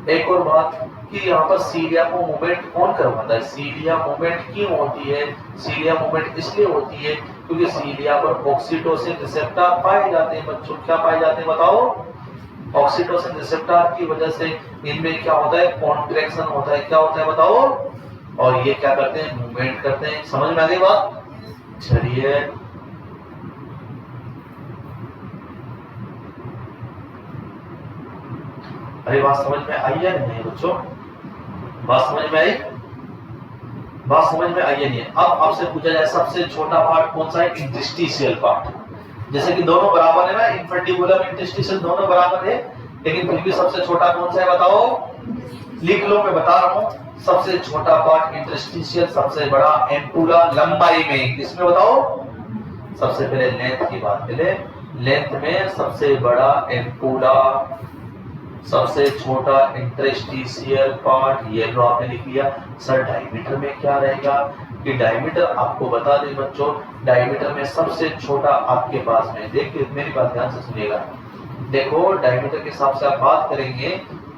A: एक और बात कि यहाँ पर सीलिया को मूवमेंट कौन करवाता है? सीलिया मूवमेंट क्यों होती है? सीलिया मूवमेंट इसलिए होती है क्योंकि सीलिया पर ऑक्सीटोसिन रिसेप्टर पाए जाते हैं बच्चों। क्या पाए जाते हैं बताओ? ऑक्सीटोसिन रिसेप्टर की वजह से इनमें क्या होता है? कॉन्ट्रैक्शन होता है। क्या होता है बताओ? और ये क्या करते हैं? मूवमेंट करते हैं। समझ में आ गई बात? चलिए, अरे बात समझ में आई है नहीं बच्चों? बात समझ में आई? बात समझ में आई है नहीं? अब आपसे पूछा जाए सबसे छोटा पार्ट कौन सा है? Interstitial part. जैसे कि दोनों बराबर है ना, इन्फंटिबुलम इंटरस्टिशियल दोनों बराबर है, लेकिन फिर भी सबसे छोटा कौन सा है बताओ? लिख लो, मैं बता रहा हूं। सबसे छोटा पार्ट इंटरस्टिशियल, सबसे बड़ा एम्पुला लंबाई में। किसमें बताओ? सबसे पहले लेंथ की बात करें, लेंथ में सबसे बड़ा एम्पुला, सबसे छोटा इंटरस्टिशियल पार्ट। ये लो आपने लिख लिया। सर डायमीटर में क्या रहेगा? कि डायमीटर आपको बता दें बच्चों, डायमीटर में सबसे छोटा आपके पास में, देखिए मेरी बात ध्यान से सुनिएगा। देखो डायमीटर के हिसाब से आप बात करेंगे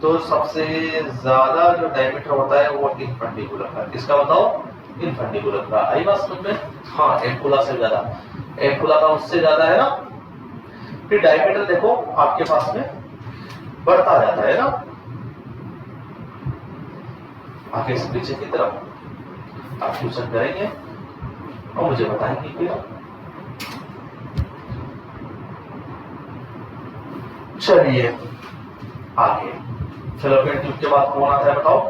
A: तो सबसे ज्यादा जो डायमीटर होता है वो इनफंडिबुलर का। किसका बताओ? इनफंडिबुलर का। आई बात समझ में? हाँ, एम्पुला से ज्यादा, एम्पुला का उससे ज्यादा है ना। फिर डायमीटर देखो आपके पास में बढ़ता जाता है ना, आगे से पीछे की तरफ। आप ट्यूशन करेंगे और मुझे बताएंगे फिर। चलिए आगे, फैलोपियन ट्यूब के बाद कौन आता है बताओ?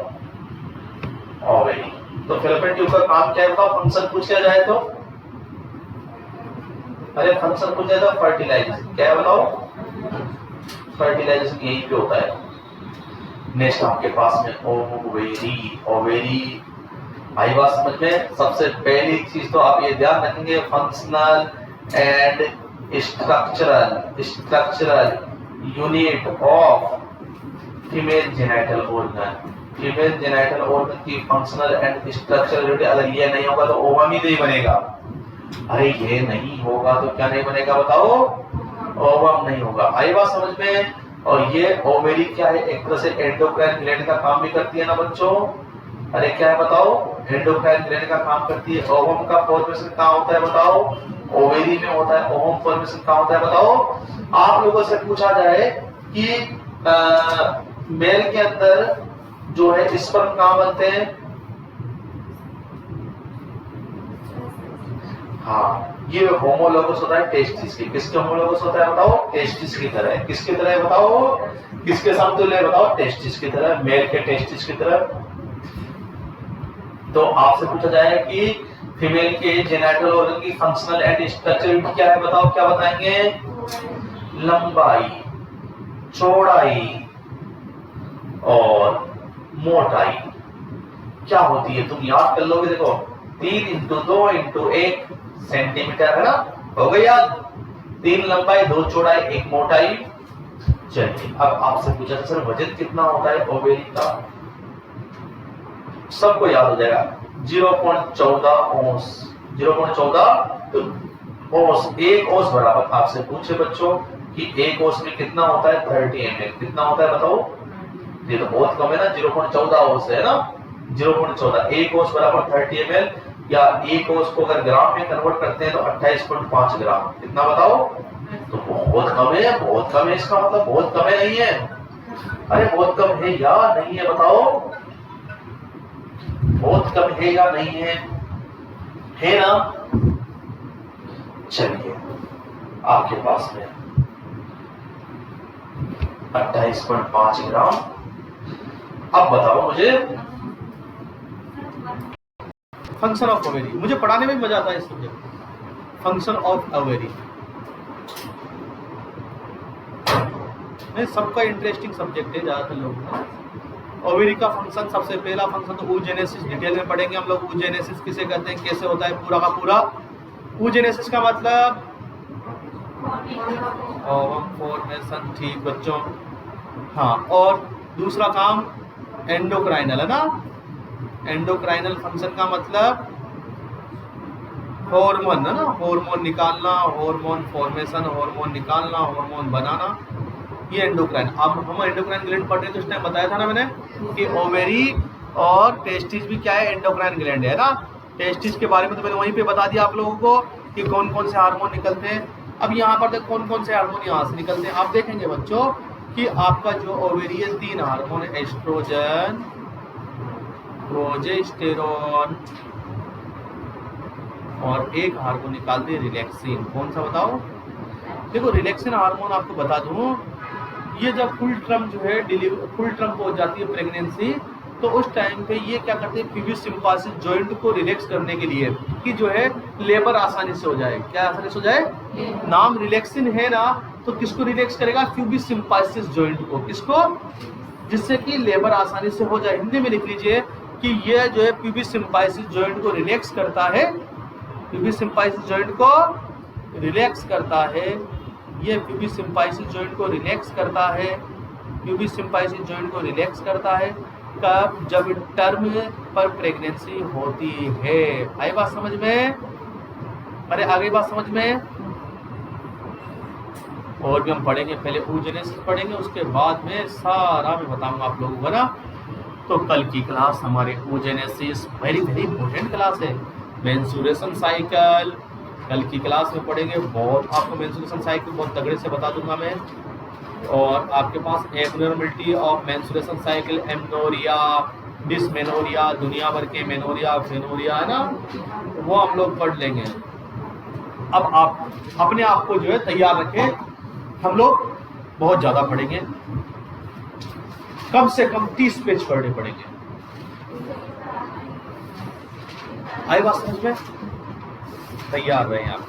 A: ओवरी। तो फैलोपियन ट्यूब का काम क्या है बताओ? फंक्शन पूछ लिया जाए तो, अरे फंक्शन पूछ जाए तो फर्टिलाइजेशन। क्या है बताओ? फर्टिलाइजेशन यहीं पे होता है। नेक्स्ट आपके पास में ओवेरी। ओवेरी आई बात समझ में? सबसे पहली चीज तो आप ये ध्यान रखेंगे, functional and structural unit of female genital organ. Female genital organ की फंक्शनल एंड स्ट्रक्चरल यूनिट, अगर ये नहीं होगा तो ओवम ही नहीं बनेगा। अरे ये नहीं होगा तो क्या नहीं बनेगा बताओ? ओवम नहीं होगा। आई बात समझ में? और ये ओवेरी क्या है? एक तरह से एंडोक्राइन ग्लैंड का काम भी करती है ना बच्चों। अरे क्या है बताओ? एंडोक्राइन ग्लैंड का काम करती है। ओवम का फॉर्मेशन कहाँ होता है बताओ? ओवेरी में होता है। ओवम फॉर्मेशन कहाँ होता है बताओ? आप लोगों से पूछा जाए कि मेल के अंदर जो है स्पर्म कहाँ बनते हैं? हाँ, ये होमोलोगस होता है टेस्टिस की। किसके होमोलोगस होता है बताओ? टेस्टिस की तरह। किसकी तरह बताओ? किसके समतुल्य बताओ? टेस्टिस की तरह, मेल के टेस्टिस की तरह। तो आपसे पूछा जाए कि फीमेल के जेनिटल ऑर्गन की फंक्शनल एंड स्ट्रक्चरल क्या है बताओ? क्या बताएंगे? लंबाई, चौड़ाई और मोटाई क्या होती है? तुम याद कर लोगे। देखो 3 इंटू 2 इंटू 1 सेंटीमीटर है ना, हो गई याद? 3 लंबाई, 2 चौड़ाई, 1 मोटाई। चलिए अब आपसे पूछा था सर वजन कितना होता है ओवेरी का? सबको याद हो जाएगा, 0.14 ओंस। 0.14 ओंस, 1 ओंस बराबर। आपसे पूछे बच्चों कि 1 ओंस में कितना होता है? 30 ml। कितना होता है बताओ? ये तो बहुत कम है ना, 0.14 ओंस है ना। 0.14, 1 ओंस बराबर 30 ml, या 1 ओंस को अगर ग्राम में कन्वर्ट करते हैं तो 28.5 ग्राम। कितना बताओ? तो बहुत कम है, बहुत कम है। इसका मतलब बहुत कम है नहीं है? अरे बहुत कम है या नहीं है बताओ? बहुत कम है या नहीं है? है ना? चलिए आपके पास में 28.5 ग्राम। अब बताओ मुझे
B: फंक्शन ऑफ ओवेरी, मुझे पढ़ाने में मजा आता है इस सब्जेक्ट, फंक्शन ऑफ ओवेरी। नहीं, सबका इंटरेस्टिंग सब्जेक्ट है ज़्यादातर लोग। ओवेरी का फंक्शन, सबसे पहला फंक्शन तो oogenesis, डिटेल में पढ़ेंगे हम लोग। oogenesis किसे कहते हैं, कैसे होता है पूरा का पूरा। oogenesis का मतलब फॉर्मेशन, ठीक बच्चों, हाँ। और दूसरा काम एंडोक्राइनल है ना, एंडोक्राइनल फंक्शन का मतलब हार्मोन है ना, हार्मोन निकालना, हार्मोन फॉर्मेशन, हार्मोन निकालना, हार्मोन बनाना, ये एंडोक्राइन। अब हम एंडोक्राइन ग्लैंड पढ़ रहे हैं तो उस टाइम बताया था ना मैंने कि ओवेरी और टेस्टिस भी क्या है, एंडोक्राइन ग्लैंड है ना। टेस्टिस के बारे में तो मैंने वहीं पे बता दिया आप लोगों को कि कौन कौन से हार्मोन निकलते हैं। अब यहाँ पर देखो कौन कौन से हार्मोन यहाँ से निकलते हैं। आप देखेंगे बच्चों कि आपका जो ओवेरी है 3 हार्मोन, एस्ट्रोजन, प्रोजेस्टेरोन और एक हार्मोन निकालते हैं रिलैक्सिन। कौन सा बताओ? देखो रिलैक्सिन हार्मोन आपको बता दूं, ये जब फुल टर्म जो है फुल टर्म पहुंच जाती है प्रेगनेंसी, तो उस टाइम पे ये क्या करते हैं, प्यूबिक सिम्पासिस जॉइंट को रिलैक्स करने के लिए कि जो है लेबर आसानी से हो जाए। क्या आसानी से हो जाए? नाम रिलैक्सिन है ना, तो किसको रिलैक्स करेगा? प्यूबिक सिम्पासिस जॉइंट को। किसको? जिससे कि लेबर आसानी से हो जाए। हिंदी में लिख लीजिए कि ये जो है प्यूबिक सिम्पासिस जॉइंट को रिलैक्स करता है, प्यूबिक सिम्पासिस जॉइंट को रिलैक्स करता है, ये प्यूबिक सिम्पासिस जॉइंट को रिलैक्स करता है, प्यूबिक सिम्पासिस जॉइंट को रिलैक्स करता है कब? जब टर्म पर प्रेगनेंसी होती है। आई बात समझ में? अरे आगे बात समझ में? और भी हम पढ़ेंगे, पहले oogenesis पढ़ेंगे, उसके बाद में सारा मैं बताऊंगा आप लोगों को ना। तो कल की क्लास हमारे oogenesis very very important class है। मेंस्ट्रुएशन साइकिल कल की क्लास में पढ़ेंगे, बहुत आपको मेंस्ट्रुएशन साइकिल बहुत तगड़े से बता दूंगा मैं। और आपके पास abnormality of menstruation cycle, amenorrhoea, dysmenorrhoea, दुनिया भर के मेनोरिया, फेनोरिया है ना, वो हम लोग पढ़ लेंगे। अब आप अपने आप को जो है तैयार रखें, हम लोग बहुत ज़्यादा पढ़ेंगे, कम से कम 30 पेज पढ़ने पड़ेंगे। आई बात समझ में? तैयार रहें आप।